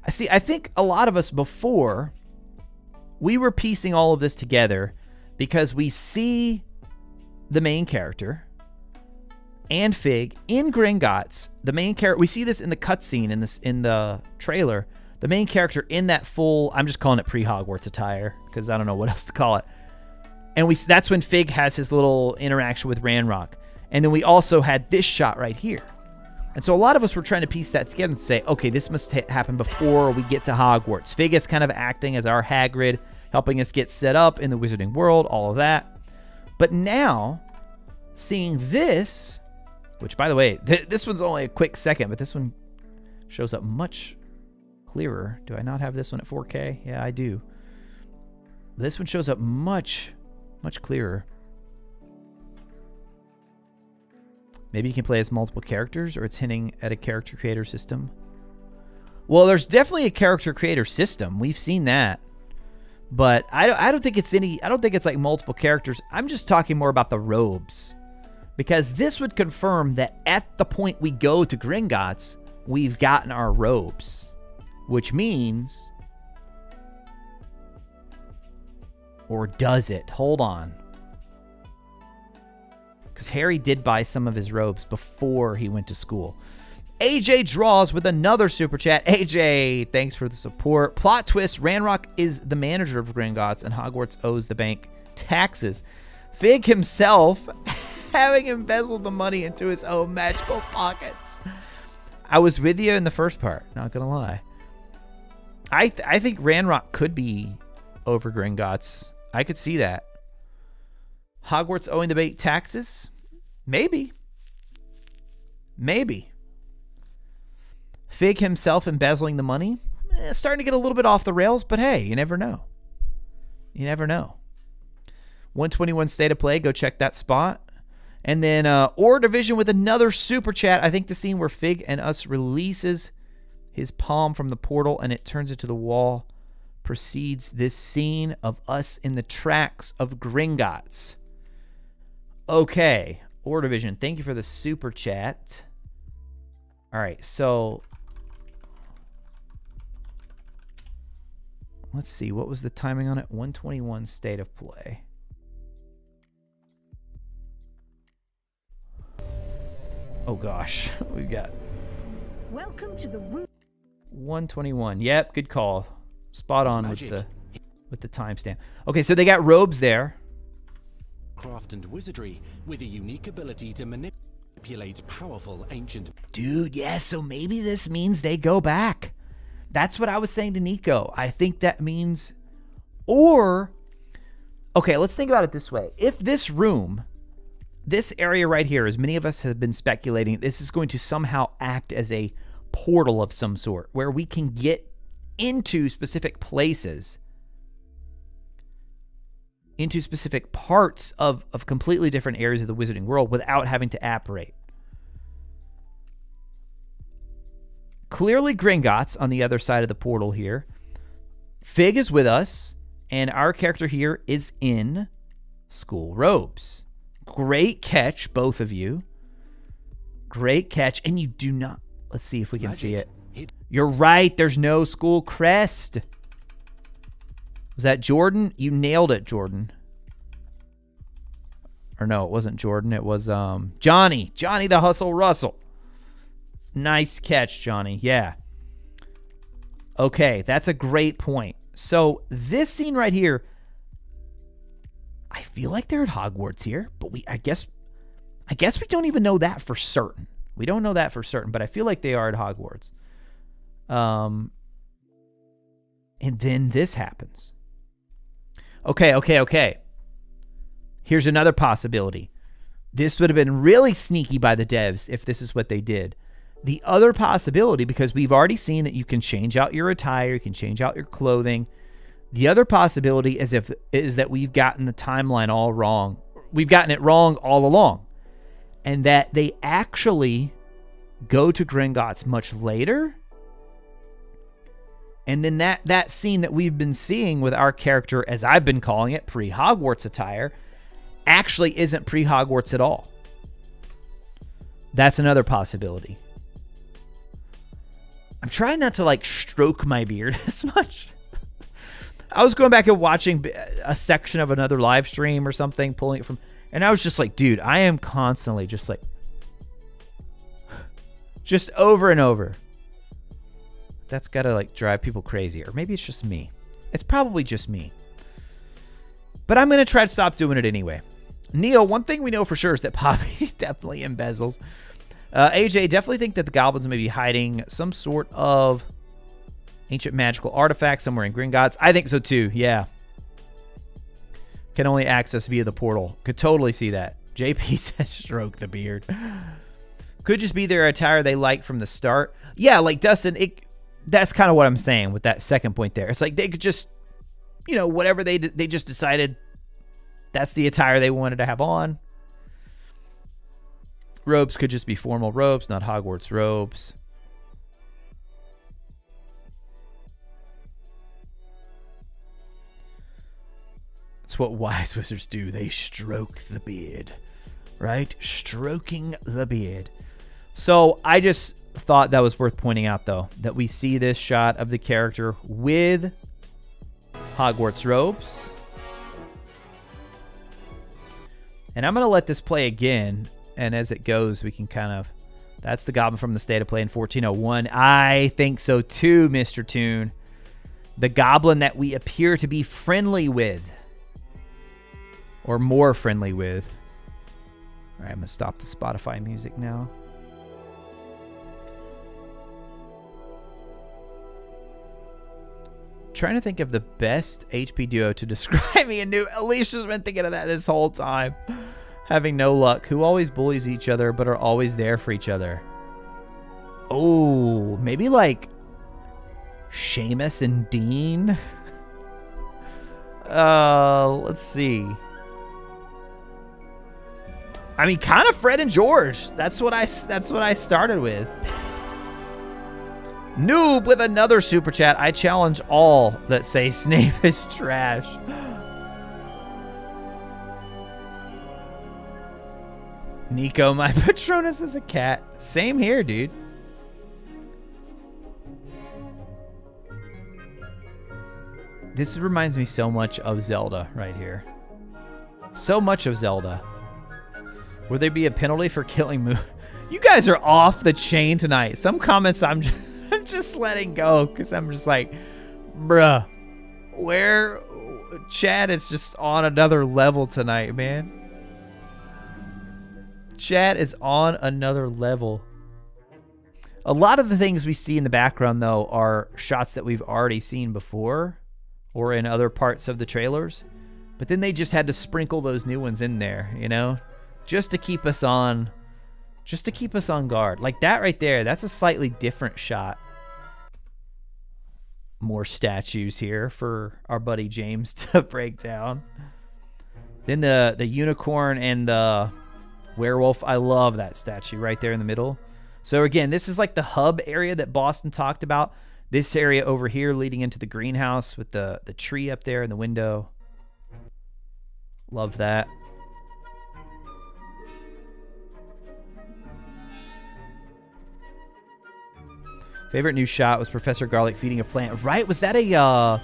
I think a lot of us before, we were piecing all of this together because we see the main character and Fig in Gringotts. The main character, we see this in the cutscene in the trailer. The main character in that full, I'm just calling it pre-Hogwarts attire because I don't know what else to call it. And that's when Fig has his little interaction with Ranrock. And then we also had this shot right here. And so a lot of us were trying to piece that together and say, okay, this must happen before we get to Hogwarts. Fig is kind of acting as our Hagrid, helping us get set up in the Wizarding World, all of that. But now, seeing this, which by the way, this one's only a quick second, but this one shows up much clearer. Do I not have this one at 4K? Yeah, I do. This one shows up much clearer. Maybe you can play as multiple characters, or it's hinting at a character creator system. Well, there's definitely a character creator system. We've seen that. But I don't think it's like multiple characters. I'm just talking more about the robes. Because this would confirm that at the point we go to Gringotts, we've gotten our robes. Which means... Or does it? Hold on. Because Harry did buy some of his robes before he went to school. AJ Draws with another super chat. AJ, thanks for the support. Plot twist, Ranrock is the manager of Gringotts and Hogwarts owes the bank taxes. Fig himself having embezzled the money into his own magical pockets. I was with you in the first part, not gonna lie. I think Ranrock could be over Gringotts. I could see that. Hogwarts owing the bank taxes? Maybe. Maybe. Fig himself embezzling the money? Starting to get a little bit off the rails, but hey, you never know. You never know. 121 State of Play, go check that spot. And then Or Division with another super chat. I think the scene where Fig and Us releases his palm from the portal and it turns into the wall precedes this scene of us in the tracks of Gringotts. Okay, Or Division, thank you for the super chat. All right, so let's see, what was the timing on it? 121 State of Play. Oh gosh, we've got Welcome to the room. 121. Yep, good call. Spot on with the timestamp. Okay, so they got robes there. Craft and wizardry with a unique ability to manipulate powerful ancient... Dude, yeah, so maybe this means they go back. That's what I was saying to Nico. I think that means... Or... Okay, let's think about it this way. If this room, this area right here, as many of us have been speculating, this is going to somehow act as a portal of some sort, where we can get into specific places, into specific parts of completely different areas of the Wizarding World without having to apparate. clearly Gringotts on the other side of the portal here. Fig is with us, and our character here is in school robes. Great catch, both of you. Great catch, and you do not... Let's see if we can see it. You're right, there's no school crest. Was that Jordan? You nailed it, Jordan. Or no, it wasn't Jordan. It was Johnny. Johnny the Hustle Russell. Nice catch, Johnny. Yeah. Okay, that's a great point. So this scene right here, I feel like they're at Hogwarts here, but I guess we don't even know that for certain. We don't know that for certain, but I feel like they are at Hogwarts. And then this happens. Okay. Here's another possibility. This would have been really sneaky by the devs if this is what they did. The other possibility, because we've already seen that you can change out your attire, you can change out your clothing. The other possibility is that we've gotten the timeline all wrong. We've gotten it wrong all along. And that they actually go to Gringotts much later. And then that scene that we've been seeing with our character, as I've been calling it, pre-Hogwarts attire, actually isn't pre-Hogwarts at all. That's another possibility. I'm trying not to like stroke my beard as much. I was going back and watching a section of another live stream or something, pulling it from, and I was just like, dude, I am constantly just like, just over and over. That's got to like drive people crazy. Or maybe it's just me. It's probably just me. But I'm going to try to stop doing it anyway. Neil, one thing we know for sure is that Poppy definitely embezzles. AJ, definitely think that the goblins may be hiding some sort of ancient magical artifact somewhere in Gringotts. I think so too, yeah. Can only access via the portal. Could totally see that. JP says stroke the beard. Could just be their attire they like from the start. Yeah, like Dustin, that's kind of what I'm saying with that second point there. It's like they could just, whatever they just decided that's the attire they wanted to have on. Robes could just be formal robes, not Hogwarts robes. That's what wise wizards do. They stroke the beard, right? Stroking the beard. So I just thought that was worth pointing out, though, that we see this shot of the character with Hogwarts robes. And I'm going to let this play again. And as it goes, we can kind of... That's the goblin from the State of Play in 1401. I think so too, Mr. Toon. The goblin that we appear to be friendly with. Or more friendly with. All right, I'm going to stop the Spotify music now. Trying to think of the best HP duo to describe me. And Alicia's been thinking of that this whole time. Having no luck. Who always bullies each other but are always there for each other? Oh, maybe like Seamus and Dean. Let's see. I mean, kind of Fred and George. That's what I started with. Noob with another super chat. I challenge all that say Snape is trash. Nico, my Patronus is a cat. Same here, dude. This reminds me so much of Zelda right here. So much of Zelda. Will there be a penalty for killing Moo? You guys are off the chain tonight. Some comments I'm just letting go because I'm just like, bruh, where Chad is just on another level tonight, man. Chat is on another level. A lot of the things we see in the background, though, are shots that we've already seen before or in other parts of the trailers. But then they just had to sprinkle those new ones in there, just to keep us on guard. Like that right there, that's a slightly different shot. More statues here for our buddy James to break down. Then the unicorn and the werewolf. I love that statue right there in the middle. So again, this is like the hub area that Boston talked about. This area over here leading into the greenhouse with the tree up there in the window. Love that. Favorite new shot was Professor Garlic feeding a plant. Right? Was that a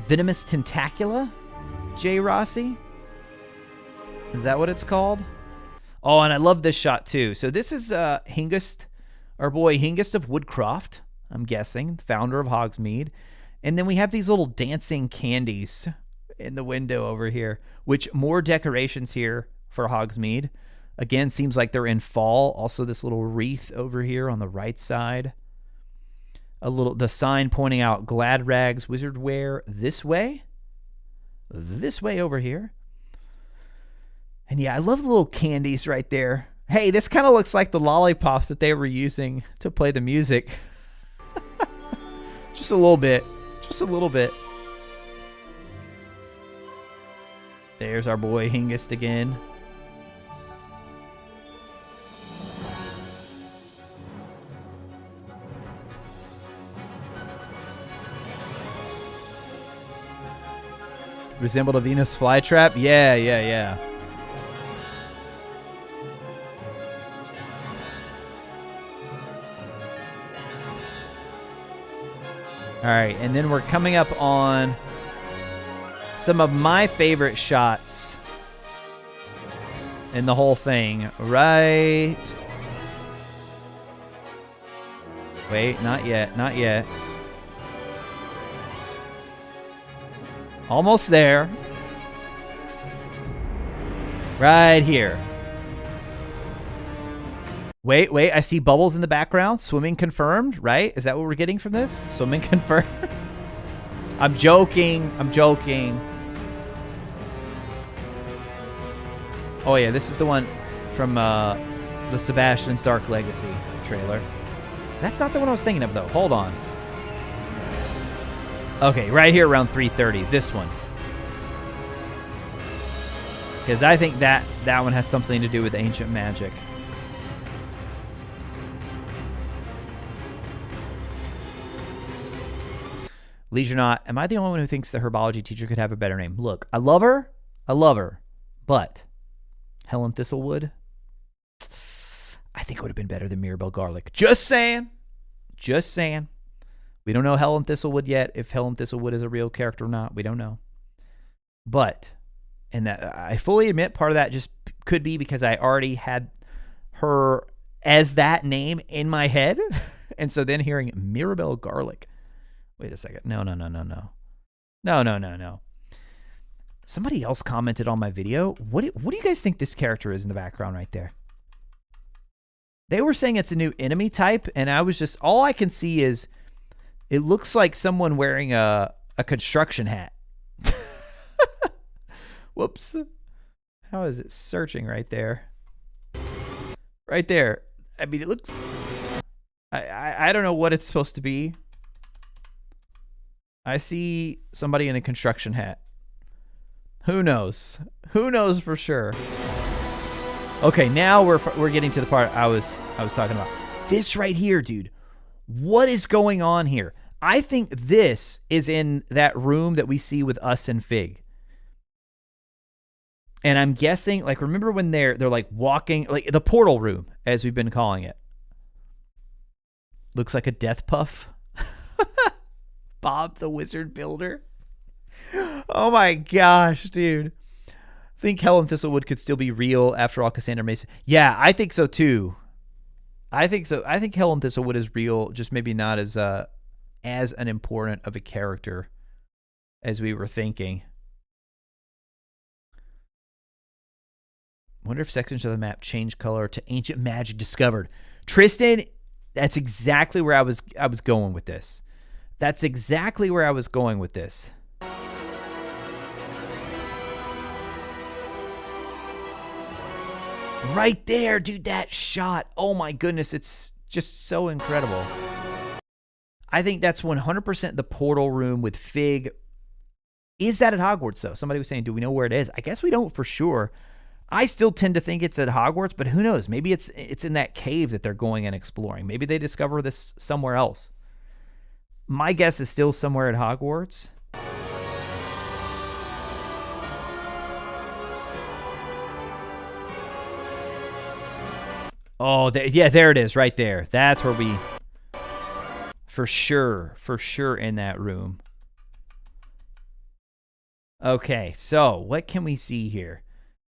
venomous tentacula? Jay Rossi? Is that what it's called? Oh, and I love this shot too. So this is Hengist, our boy Hengist of Woodcroft, I'm guessing, founder of Hogsmeade. And then we have these little dancing candies in the window over here, which more decorations here for Hogsmeade. Again, seems like they're in fall. Also this little wreath over here on the right side. The sign pointing out Glad Rags Wizard Wear this way over here. And yeah, I love the little candies right there. Hey, this kind of looks like the lollipops that they were using to play the music. Just a little bit. Just a little bit. There's our boy Hengist again. Resembled a Venus flytrap? Yeah, yeah, yeah. All right, and then we're coming up on some of my favorite shots in the whole thing. Right. Wait, not yet, not yet. Almost there. Right here. Wait, I see bubbles in the background. Swimming confirmed, right? Is that what we're getting from this? Swimming confirmed? I'm joking. I'm joking. Oh, yeah, this is the one from the Sebastian's Dark Legacy trailer. That's not the one I was thinking of, though. Hold on. Okay, right here around 3:30. This one. Because I think that one has something to do with ancient magic. Legionaut, am I the only one who thinks the herbology teacher could have a better name? Look, I love her. But Helen Thistlewood, I think it would have been better than Mirabelle Garlic. Just saying. Just saying. We don't know Helen Thistlewood yet. If Helen Thistlewood is a real character or not, we don't know. But, and that I fully admit part of that just could be because I already had her as that name in my head. And so then hearing Mirabelle Garlic. Wait a second. No. Somebody else commented on my video. What do you guys think this character is in the background right there? They were saying it's a new enemy type, and I was just, all I can see is it looks like someone wearing a construction hat. Whoops. How is it searching right there? Right there. I mean, it looks, I don't know what it's supposed to be. I see somebody in a construction hat. Who knows? Who knows for sure? Okay, now we're getting to the part I was talking about. This right here, dude. What is going on here? I think this is in that room that we see with us and Fig. And I'm guessing, like, remember when they're like walking, like the portal room, as we've been calling it. Looks like a death puff. Bob the Wizard Builder. Oh my gosh, dude. I think Helen Thistlewood could still be real after all Cassandra Mason. Yeah, I think so too. I think so. I think Helen Thistlewood is real, just maybe not as an important of a character as we were thinking. Wonder if sections of the map change color to ancient magic discovered. Tristan, that's exactly where I was going with this. That's exactly where I was going with this. Right there, dude, that shot. Oh my goodness, it's just so incredible. I think that's 100% the portal room with Fig. Is that at Hogwarts, though? Somebody was saying, do we know where it is? I guess we don't for sure. I still tend to think it's at Hogwarts, but who knows? Maybe it's in that cave that they're going and exploring. Maybe they discover this somewhere else. My guess is still somewhere at Hogwarts. Oh, yeah, there it is, right there. That's where we, for sure in that room. Okay, so what can we see here?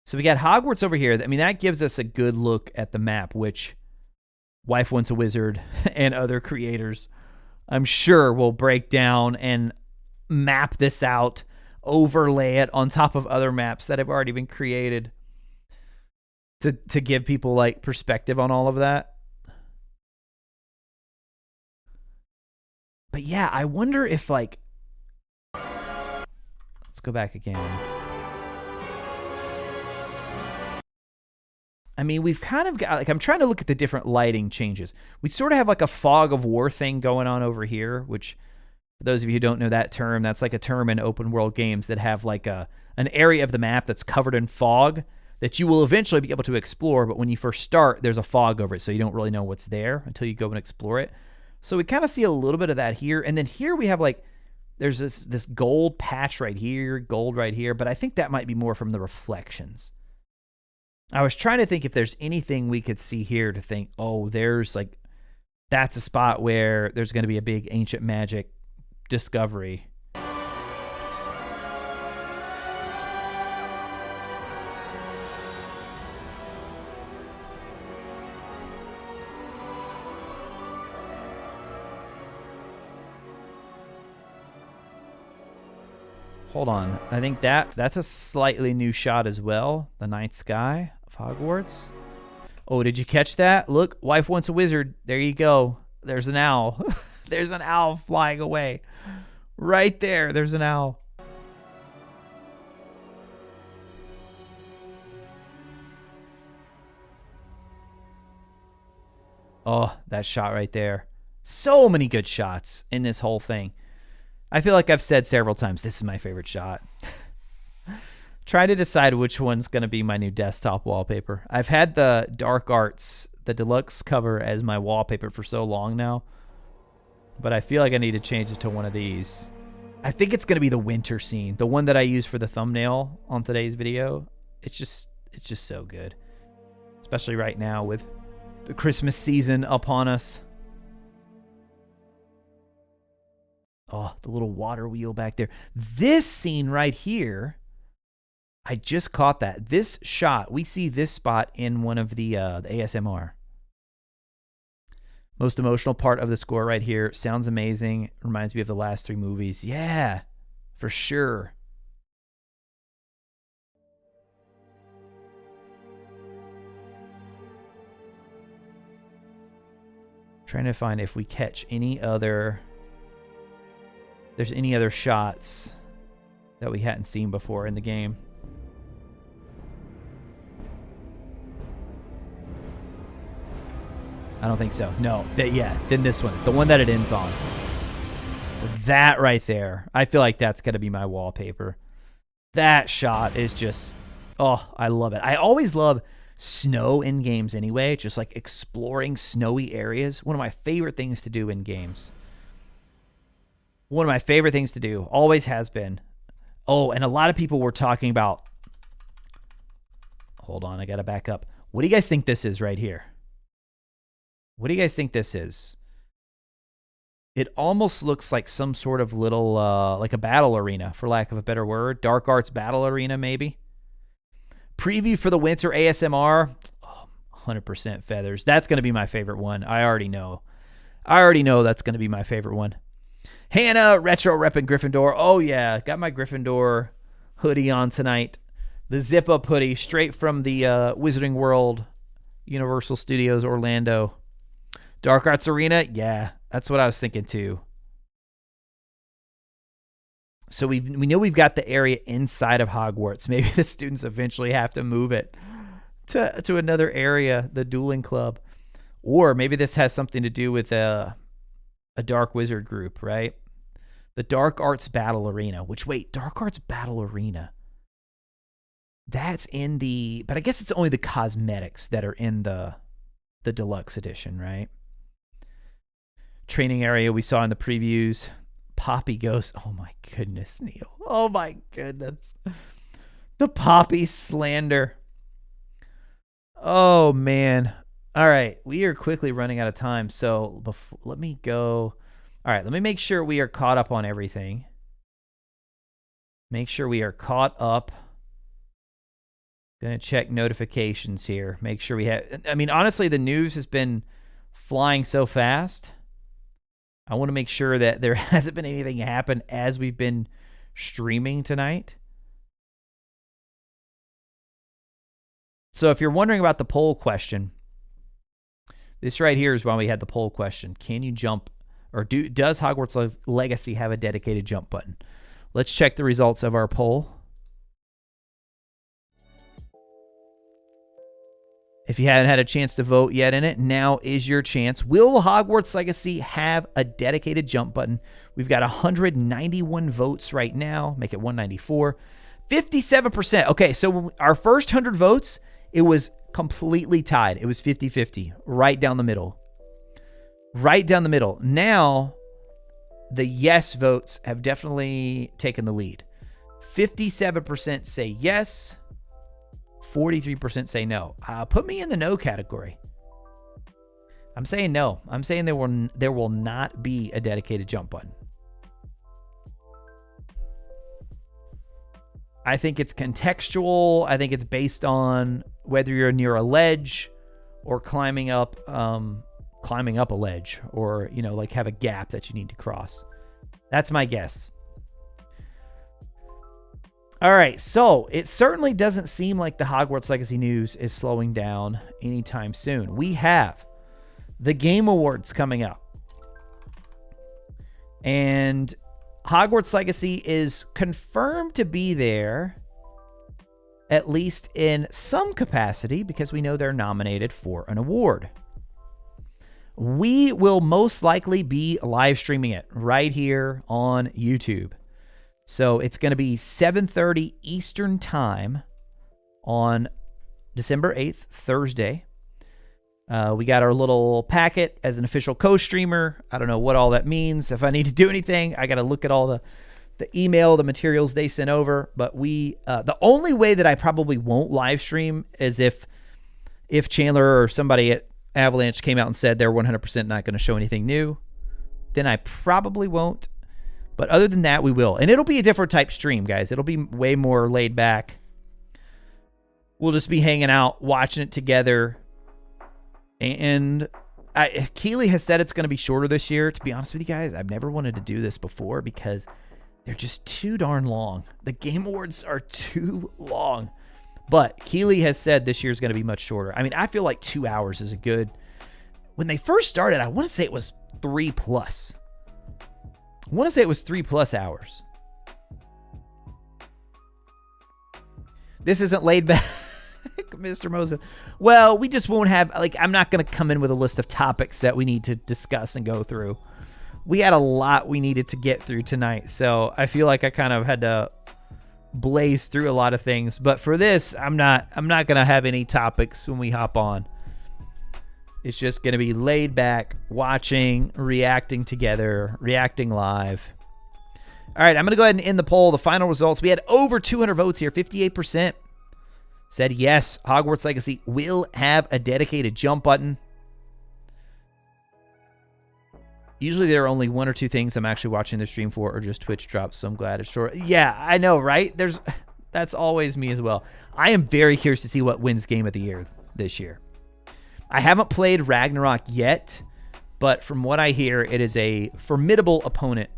So we got Hogwarts over here. I mean, that gives us a good look at the map, which Wife Wants a Wizard and other creators, I'm sure, will break down and map this out, overlay it on top of other maps that have already been created to give people like perspective on all of that. But yeah, I wonder if like, let's go back again. I mean, we've kind of got, like, I'm trying to look at the different lighting changes. We sort of have like a fog of war thing going on over here, which for those of you who don't know that term, that's like a term in open world games that have like an area of the map that's covered in fog that you will eventually be able to explore, but when you first start, there's a fog over it, so you don't really know what's there until you go and explore it. So we kind of see a little bit of that here, and then here we have like, there's this gold patch right here, gold right here, but I think that might be more from the reflections. I was trying to think if there's anything we could see here to think, oh, there's like, that's a spot where there's going to be a big ancient magic discovery. Hold on. I think that's a slightly new shot as well. The night sky of Hogwarts. Oh, did you catch that? Look, Wife Wants a Wizard. There you go. There's an owl. There's an owl flying away. Right there. There's an owl. Oh, that shot right there. So many good shots in this whole thing. I feel like I've said several times, this is my favorite shot. Try to decide which one's going to be my new desktop wallpaper. I've had the Dark Arts, the deluxe cover, as my wallpaper for so long now. But I feel like I need to change it to one of these. I think it's going to be the winter scene. The one that I used for the thumbnail on today's video. It's just so good. Especially right now with the Christmas season upon us. Oh, the little water wheel back there. This scene right here, I just caught that. This shot, we see this spot in one of the ASMR. Most emotional part of the score right here. Sounds amazing. Reminds me of the last 3 movies. Yeah, for sure. Trying to find if we catch any other... there's any other shots that we hadn't seen before in the game. I don't think so. No. Then this one. The one that it ends on. That right there. I feel like that's going to be my wallpaper. That shot is just... oh, I love it. I always love snow in games anyway. Just like exploring snowy areas. One of my favorite things to do in games. One of my favorite things to do. Always has been. Oh, and a lot of people were talking about... hold on, I got to back up. What do you guys think this is right here? What do you guys think this is? It almost looks like some sort of little, like a battle arena, for lack of a better word. Dark Arts battle arena, maybe. Preview for the winter ASMR. Oh, 100% feathers. That's going to be my favorite one. I already know. That's going to be my favorite one. Hannah, retro repping Gryffindor. Oh, yeah. Got my Gryffindor hoodie on tonight. The zip-up hoodie straight from the Wizarding World, Universal Studios, Orlando. Dark Arts Arena? Yeah, that's what I was thinking too. So we know we've got the area inside of Hogwarts. Maybe the students eventually have to move it to another area, the dueling club. Or maybe this has something to do with a Dark Wizard group, right? The Dark Arts Battle Arena. Which, wait, Dark Arts Battle Arena. That's in the, but I guess it's only the cosmetics that are in the deluxe edition, right? Training area we saw in the previews. Poppy Ghost. Oh my goodness, Neil. Oh my goodness. The Poppy slander. Oh man. All right, we are quickly running out of time, so let me go. All right, let me make sure we are caught up on everything. Make sure we are caught up. Gonna check notifications here. Make sure we have, I mean, honestly, the news has been flying so fast. I want to make sure that there hasn't been anything happen as we've been streaming tonight. So if you're wondering about the poll question, this right here is why we had the poll question. Can you jump, or does Hogwarts Legacy have a dedicated jump button? Let's check the results of our poll. If you haven't had a chance to vote yet in it, now is your chance. Will Hogwarts Legacy have a dedicated jump button? We've got 191 votes right now. Make it 194. 57%. Okay, so our first 100 votes, it was completely tied. It was 50-50, right down the middle. Right down the middle. Now, the yes votes have definitely taken the lead. 57% say yes. 43% say no. Put me in the no category. I'm saying no. I'm saying there will not be a dedicated jump button. I think it's contextual. I think it's based on whether you're near a ledge or climbing up a ledge, or, you know, like have a gap that you need to cross. That's my guess. All right, so it certainly doesn't seem like the Hogwarts Legacy news is slowing down anytime soon. We have the Game Awards coming up. And Hogwarts Legacy is confirmed to be there, at least in some capacity, because we know they're nominated for an award. We will most likely be live streaming it right here on YouTube. So it's going to be 7:30 Eastern Time on December 8th, Thursday. We got our little packet as an official co-streamer. I don't know what all that means. If I need to do anything, I got to look at all the email, the materials they sent over. But the only way that I probably won't live stream is if Chandler or somebody at Avalanche came out and said they're 100% not going to show anything new. Then I probably won't. But other than that, we will. And it'll be a different type stream, guys. It'll be way more laid back. We'll just be hanging out, watching it together. And Keeley has said it's going to be shorter this year. To be honest with you guys, I've never wanted to do this before because they're just too darn long. The Game Awards are too long. But Keeley has said this year's going to be much shorter. I mean, I feel like 2 hours is a good... When they first started, I want to say it was 3+. I want to say it was 3+ hours. This isn't laid back, Mr. Moses. Well, we just won't have, like, I'm not going to come in with a list of topics that we need to discuss and go through. We had a lot we needed to get through tonight, so I feel like I kind of had to blaze through a lot of things. But for this, I'm not going to have any topics when we hop on. It's just going to be laid back, watching, reacting together, reacting live. All right, I'm going to go ahead and end the poll. The final results. We had over 200 votes here. 58% said yes, Hogwarts Legacy will have a dedicated jump button. Usually there are only one or two things I'm actually watching the stream for, or just Twitch drops, so I'm glad it's short. Yeah, I know, right? That's always me as well. I am very curious to see what wins Game of the Year this year. I haven't played Ragnarok yet, but from what I hear, it is a formidable opponent.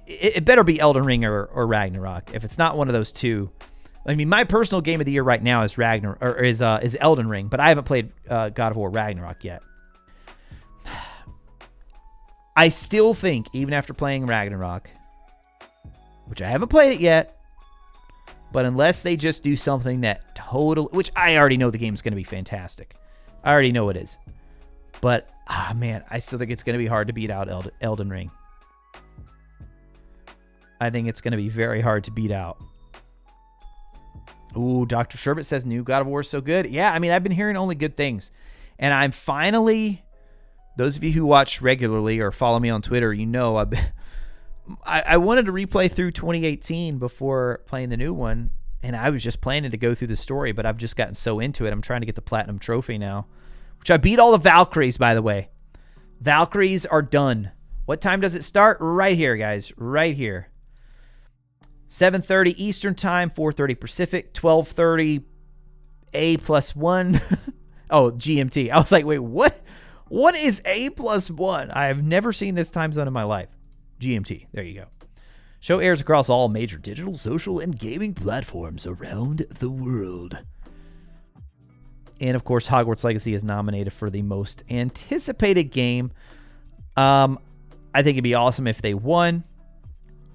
It better be Elden Ring or Ragnarok. If it's not one of those two, I mean, my personal Game of the Year right now is is Elden Ring, but I haven't played God of War Ragnarok yet. I still think, even after playing Ragnarok, which I haven't played it yet, but unless they just do something that totally, which I already know the game's going to be fantastic. I already know it is. But, man, I still think it's going to be hard to beat out Elden Ring. I think it's going to be very hard to beat out. Ooh, Dr. Sherbet says new God of War is so good. Yeah, I mean, I've been hearing only good things. And I'm finally, those of you who watch regularly or follow me on Twitter, you know I wanted to replay through 2018 before playing the new one. And I was just planning to go through the story, but I've just gotten so into it. I'm trying to get the Platinum Trophy now, which I beat all the Valkyries, by the way. Valkyries are done. What time does it start? Right here, guys. Right here. 7:30 Eastern Time, 4:30 Pacific, 12:30 A+1. Oh, GMT. I was like, wait, what? What is A+1? I have never seen this time zone in my life. GMT. There you go. Show airs across all major digital, social, and gaming platforms around the world. And, of course, Hogwarts Legacy is nominated for the most anticipated game. I think it'd be awesome if they won.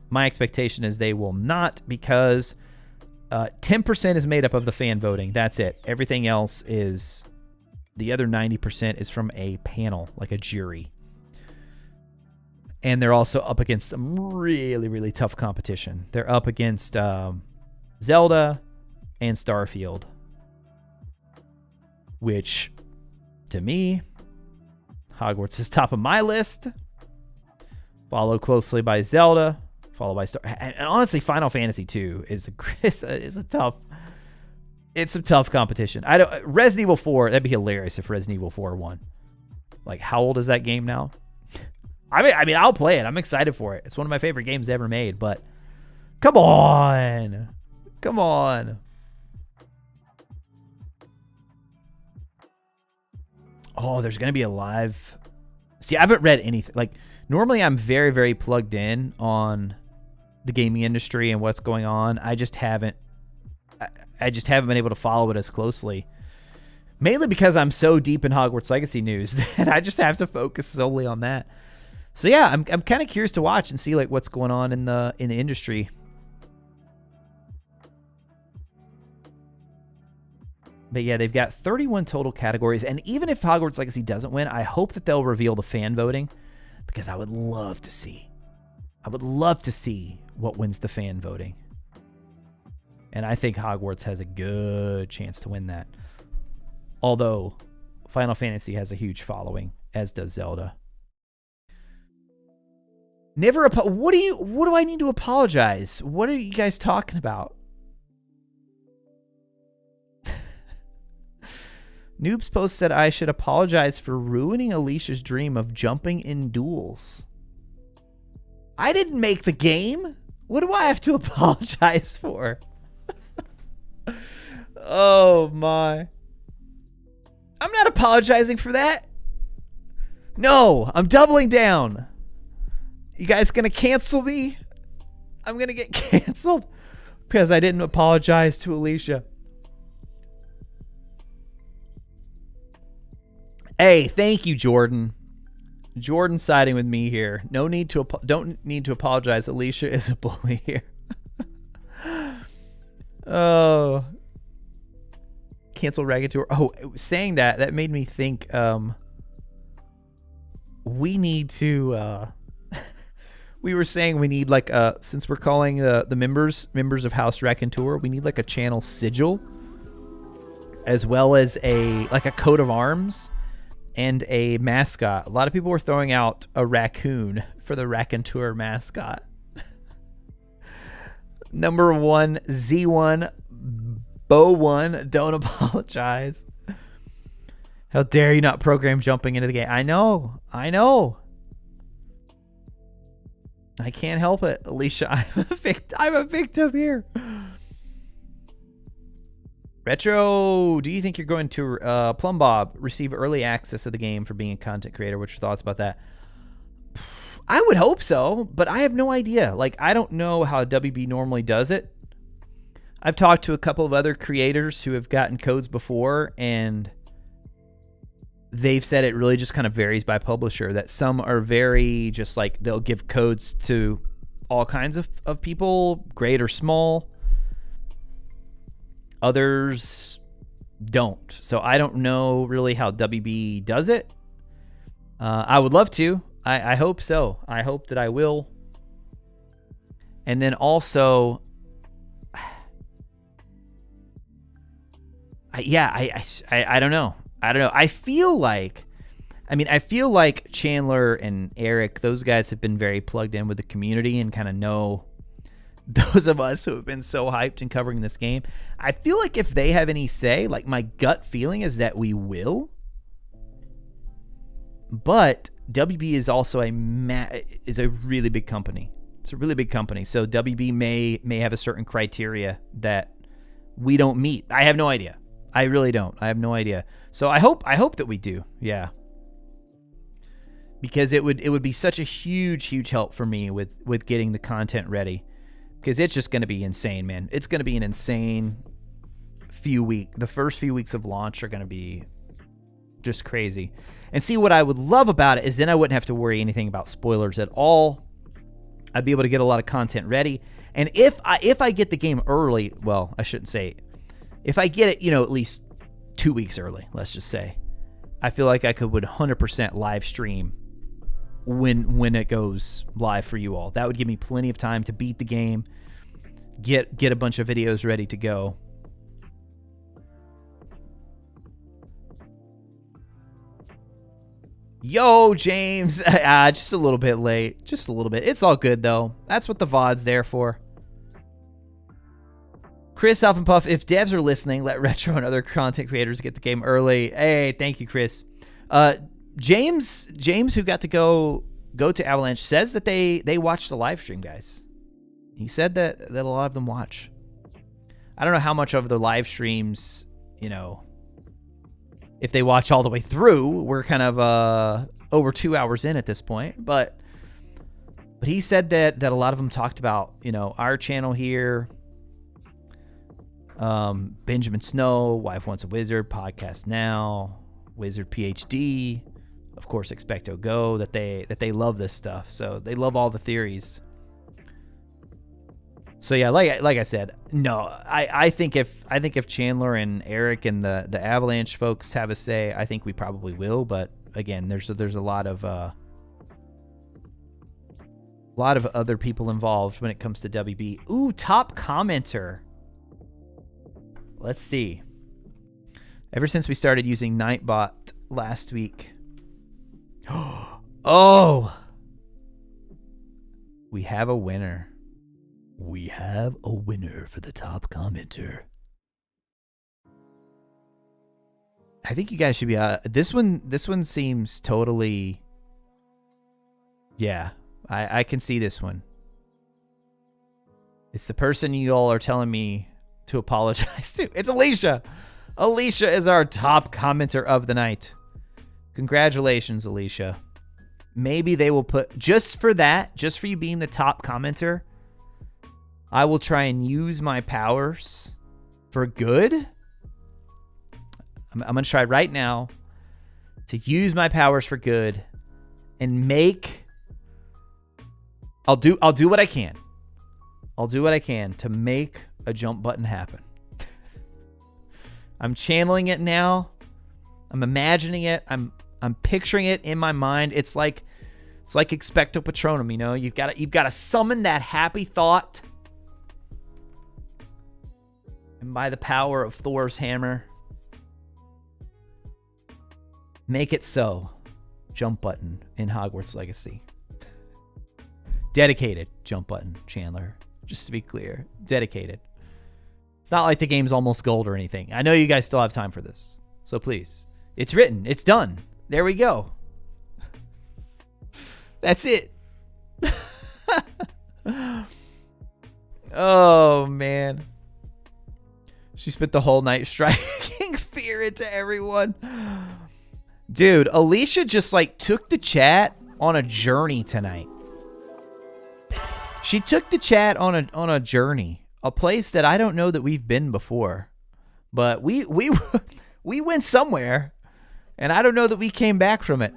My expectation is they will not, because 10% is made up of the fan voting. That's it. Everything else is, the other 90% is from a panel, like a jury. And they're also up against some really, really tough competition. They're up against Zelda and Starfield, which, to me, Hogwarts is top of my list, followed closely by Zelda, followed by and honestly, Final Fantasy 2 is a tough. It's a tough competition. Resident Evil 4. That'd be hilarious if Resident Evil 4 won. Like, how old is that game now? I mean, I'll play it. I'm excited for it. It's one of my favorite games ever made. But come on, come on. Oh, there's gonna be a live. See, I haven't read anything. Like, normally I'm very, very plugged in on the gaming industry and what's going on. I just haven't been able to follow it as closely. Mainly because I'm so deep in Hogwarts Legacy news that I just have to focus solely on that. So yeah, I'm kind of curious to watch and see like what's going on in the industry. But yeah, they've got 31 total categories, and even if Hogwarts Legacy doesn't win, I hope that they'll reveal the fan voting, because I would love to see. I would love to see what wins the fan voting. And I think Hogwarts has a good chance to win that. Although Final Fantasy has a huge following, as does Zelda. What do I need to apologize? What are you guys talking about? Noobs Post said I should apologize for ruining Alicia's dream of jumping in duels. I didn't make the game. What do I have to apologize for? Oh my. I'm not apologizing for that. No, I'm doubling down. You guys gonna cancel me? I'm gonna get canceled because I didn't apologize to Alicia. Hey, thank you, Jordan. Jordan siding with me here. Don't need to apologize. Alicia is a bully here. Oh. Cancel Raconteur. Oh, saying that made me think we need to we were saying we need like since we're calling the members of House Raconteur, we need like a channel sigil as well as a coat of arms and a mascot. A lot of people were throwing out a raccoon for the Raconteur mascot. Number 1, Z1, Bo1, don't apologize. How dare you not program jumping into the game? I know. I can't help it, Alicia. I'm a victim here. Retro, do you think you're going to Plumbob receive early access to the game for being a content creator? What's your thoughts about that? I would hope so, but I have no idea. Like, I don't know how WB normally does it. I've talked to a couple of other creators who have gotten codes before, and they've said it really just kind of varies by publisher, that some are very just like they'll give codes to all kinds of people, great or small. Others don't. So I don't know really how WB does it. I would love to. I hope so. I hope that I will. And then also, I don't know. I feel like Chandler and Eric, those guys have been very plugged in with the community and kind of know those of us who have been so hyped in covering this game. I feel like if they have any say, like my gut feeling is that we will. But WB is also a really big company. It's a really big company. So WB may have a certain criteria that we don't meet. I have no idea. I really don't. I have no idea. So I hope that we do. Yeah. Because it would be such a huge help for me with getting the content ready. Because it's just going to be insane, man. It's going to be an insane few weeks. The first few weeks of launch are going to be just crazy. And see, what I would love about it is then I wouldn't have to worry anything about spoilers at all. I'd be able to get a lot of content ready. And if I get the game early, well, I shouldn't say, if I get it, at least 2 weeks early, let's just say, I feel like I would 100% live stream when it goes live for you all. That would give me plenty of time to beat the game, get a bunch of videos ready to go. Yo, James. Just a little bit late. Just a little bit. It's all good, though. That's what the VOD's there for. Chris Huff and Puff, if devs are listening, let Retro and other content creators get the game early. Hey, thank you, Chris. James, who got to go to Avalanche, says that they watched the live stream, guys. He said that a lot of them watch. I don't know how much of the live streams, if they watch all the way through. We're kind of over 2 hours in at this point, but he said that a lot of them talked about our channel here, Benjamin Snow, Wife Wants a Wizard, Podcast Now, Wizard PhD, of course Expecto Go, that they love this stuff. So they love all the theories. So yeah, like I said, no, I think if Chandler and Eric and the Avalanche folks have a say, I think we probably will. But again, there's a lot of other people involved when it comes to WB. Ooh, top commenter. Let's see. Ever since we started using Nightbot last week. Oh, we have a winner. We have a winner for the top commenter. I think you guys should be this one seems totally, yeah, I can see this one. It's the person you all are telling me to apologize to. It's Alicia. Alicia is our top commenter of the night. Congratulations, Alicia. Maybe they will put, just for you being the top commenter, I will try and use my powers for good. I'm going to try right now to use my powers for good and make... I'll do what I can. I'll do what I can to make a jump button happen. I'm channeling it now. I'm imagining it. I'm picturing it in my mind. It's like Expecto Patronum, You've got to summon that happy thought. And by the power of Thor's hammer, make it so. Jump button in Hogwarts Legacy. Dedicated jump button, Chandler. Just to be clear. Dedicated. It's not like the game's almost gold or anything. I know you guys still have time for this. So please. It's written. It's done. There we go. That's it. Oh, man. She spent the whole night striking fear into everyone. Dude, Alicia just took the chat on a journey tonight. She took the chat on a journey, a place that I don't know that we've been before, but we went somewhere, and I don't know that we came back from it.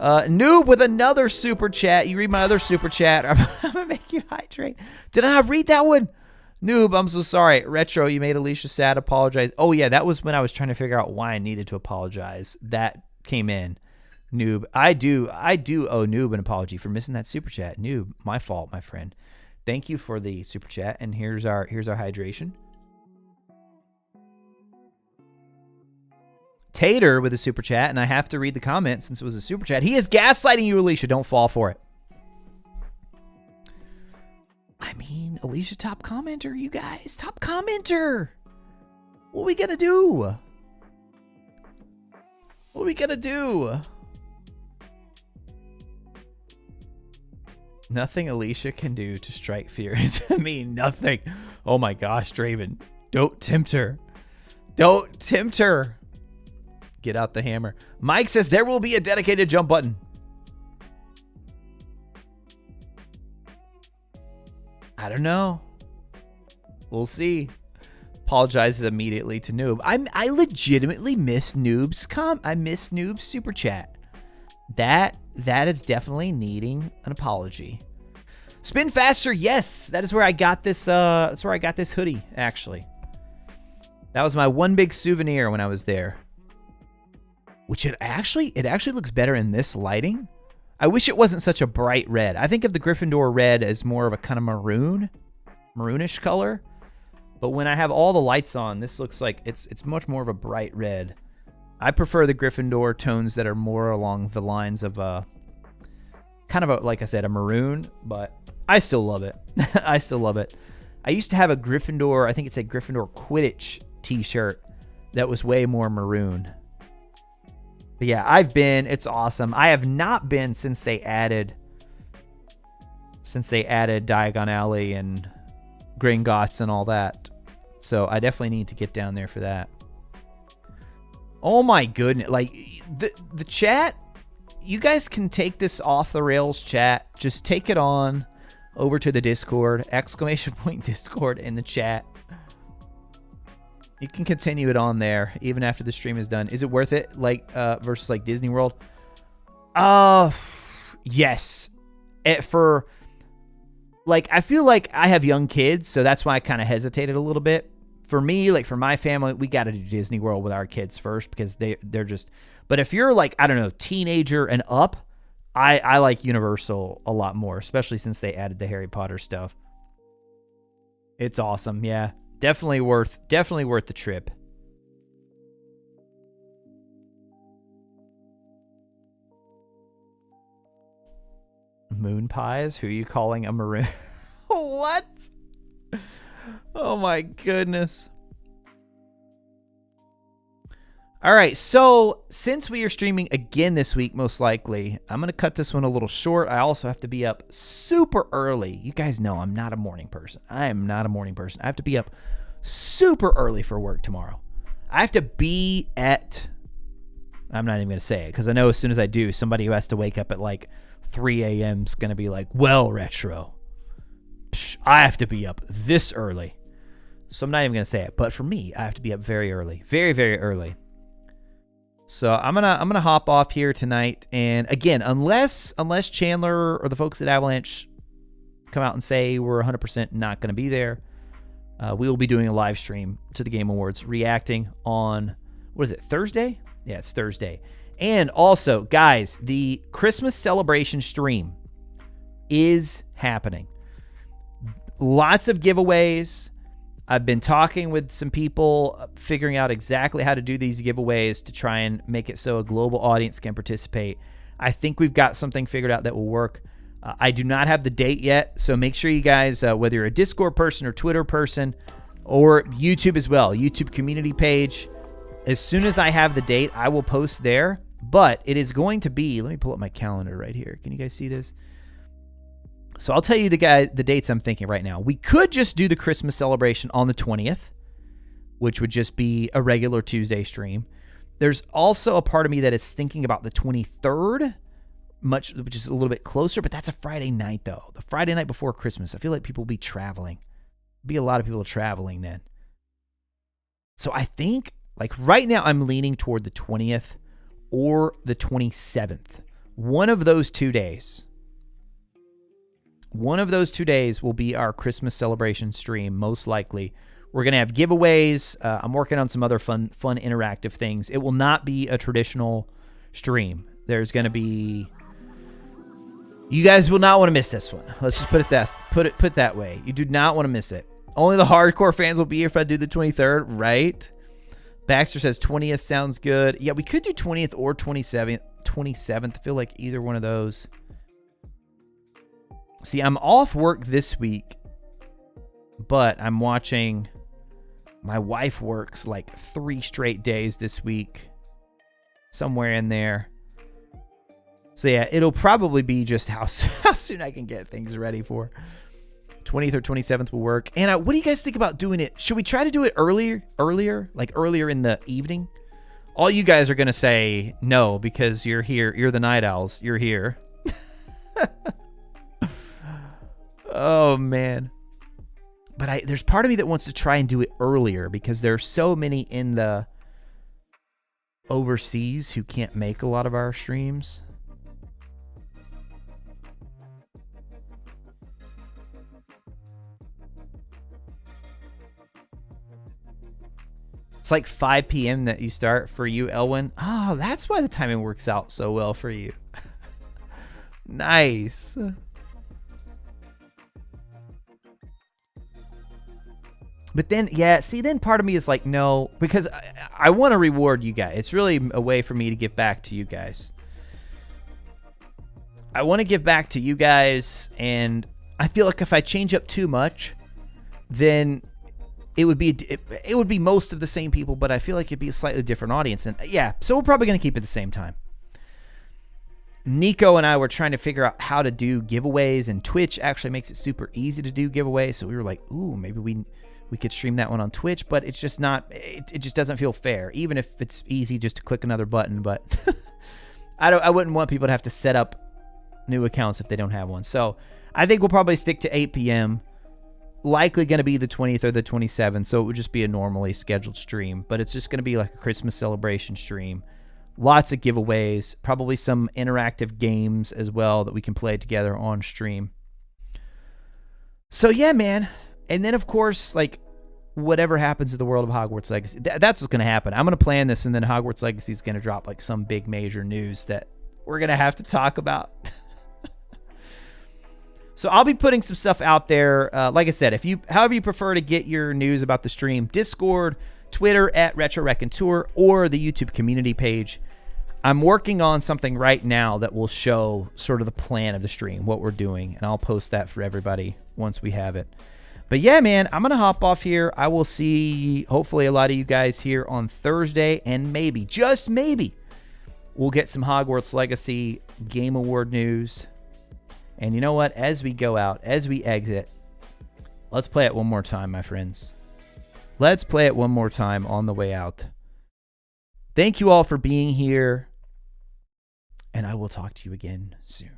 Noob with another super chat. You read my other super chat. I'm gonna make you hydrate. Did I not read that one? Noob, I'm so sorry. Retro, you made Alicia sad. Apologize. Oh yeah, that was when I was trying to figure out why I needed to apologize. That came in. Noob, I do owe Noob an apology for missing that super chat. Noob, my fault, my friend. Thank you for the super chat, and here's our hydration. Tater with a super chat, and I have to read the comment since it was a super chat. He is gaslighting you, Alicia. Don't fall for it. I mean, Alicia, top commenter, you guys. Top commenter. What are we going to do? What are we going to do? Nothing Alicia can do to strike fear into me. Nothing. Oh my gosh, Draven. Don't tempt her. Don't tempt her. Get out the hammer. Mike says there will be a dedicated jump button. I don't know. We'll see. Apologizes immediately to Noob. I legitimately miss Noob's I miss Noob's super chat. That is definitely needing an apology. Spin faster, yes. That is where I got this. That's where I got this hoodie. Actually, that was my one big souvenir when I was there. Which it actually looks better in this lighting. I wish it wasn't such a bright red. I think of the Gryffindor red as more of a kind of maroonish color. But when I have all the lights on, this looks like it's much more of a bright red. I prefer the Gryffindor tones that are more along the lines of kind of like I said, a maroon, but I still love it. I still love it. I used to have a Gryffindor, I think it said Gryffindor Quidditch t-shirt that was way more maroon. But yeah, I've been. It's awesome. I have not been since they added Diagon Alley and Gringotts and all that. So I definitely need to get down there for that. Oh my goodness. Like the chat, you guys can take this off the rails chat. Just take it on over to the Discord, ! Discord in the chat. You can continue it on there even after the stream is done. Is it worth it? Like versus like Disney World? Yes. I feel like I have young kids, so that's why I kind of hesitated a little bit. For me, like for my family, we got to do Disney World with our kids first because they're just. But if you're like, I don't know, teenager and up, I like Universal a lot more, especially since they added the Harry Potter stuff. It's awesome, yeah. Definitely worth the trip. Moon pies? Who are you calling a maroon? What? Oh my goodness. All right, so since we are streaming again this week, most likely, I'm going to cut this one a little short. I also have to be up super early. You guys know I'm not a morning person. I am not a morning person. I have to be up super early for work tomorrow. I have to be at, I'm not even going to say it because I know as soon as I do, somebody who has to wake up at like 3 a.m. is going to be like, well, Retro, I have to be up this early. So I'm not even going to say it. But for me, I have to be up very early. Very, very early. So I'm gonna hop off here tonight, and again, unless Chandler or the folks at Avalanche come out and say we're 100% not going to be there, we will be doing a live stream to the Game Awards, reacting on Thursday? Yeah, it's Thursday. And also, guys, the Christmas celebration stream is happening. Lots of giveaways. I've been talking with some people, figuring out exactly how to do these giveaways to try and make it so a global audience can participate. I think we've got something figured out that will work. I do not have the date yet, so make sure you guys, whether you're a Discord person or Twitter person or YouTube as well, YouTube community page, as soon as I have the date, I will post there. But it is going to be, let me pull up my calendar right here. Can you guys see this? So I'll tell you the dates I'm thinking right now. We could just do the Christmas celebration on the 20th, which would just be a regular Tuesday stream. There's also a part of me that is thinking about the 23rd, which is a little bit closer, but that's a Friday night, though. The Friday night before Christmas. I feel like people will be traveling. Be a lot of people traveling then. So I think, like right now, I'm leaning toward the 20th or the 27th. One of those 2 days. One of those 2 days will be our Christmas celebration stream, most likely. We're going to have giveaways. I'm working on some other fun interactive things. It will not be a traditional stream. There's going to be... You guys will not want to miss this one. Let's just put it that way. You do not want to miss it. Only the hardcore fans will be here if I do the 23rd, right? Baxter says 20th sounds good. Yeah, we could do 20th or 27th. I feel like either one of those. See, I'm off work this week, but I'm watching. My wife works like 3 straight days this week, somewhere in there. So yeah, it'll probably be just how soon I can get things ready for. 20th or 27th will work. And what do you guys think about doing it? Should we try to do it earlier, like earlier in the evening? All you guys are going to say no because you're here. You're the Night Owls. You're here. Oh, man. But there's part of me that wants to try and do it earlier because there's so many in the overseas who can't make a lot of our streams. It's like 5 p.m. that you start for you, Elwin. Oh, that's why the timing works out so well for you. Nice. But then, yeah, see, then part of me is like, no, because I want to reward you guys. It's really a way for me to give back to you guys. I want to give back to you guys, and I feel like if I change up too much, then it would be most of the same people, but I feel like it'd be a slightly different audience. And yeah, so we're probably going to keep it the same time. Nico and I were trying to figure out how to do giveaways, and Twitch actually makes it super easy to do giveaways. So we were like, ooh, maybe we could stream that one on Twitch, but it's just not, it just doesn't feel fair, even if it's easy just to click another button. But I wouldn't want people to have to set up new accounts if they don't have one. So I think we'll probably stick to 8 p.m. Likely going to be the 20th or the 27th, so it would just be a normally scheduled stream, but it's just going to be like a Christmas celebration stream. Lots of giveaways, probably some interactive games as well that we can play together on stream. So yeah, man. And then, of course, like, whatever happens to the world of Hogwarts Legacy, that's what's going to happen. I'm going to plan this, and then Hogwarts Legacy is going to drop, like, some big major news that we're going to have to talk about. So I'll be putting some stuff out there. Like I said, however you prefer to get your news about the stream, Discord, Twitter at RetroRaconteur, or the YouTube community page. I'm working on something right now that will show sort of the plan of the stream, what we're doing, and I'll post that for everybody once we have it. But yeah, man, I'm going to hop off here. I will see, hopefully, a lot of you guys here on Thursday, and maybe, just maybe, we'll get some Hogwarts Legacy Game Award news. And you know what? As we go out, as we exit, let's play it one more time, my friends. Let's play it one more time on the way out. Thank you all for being here, and I will talk to you again soon.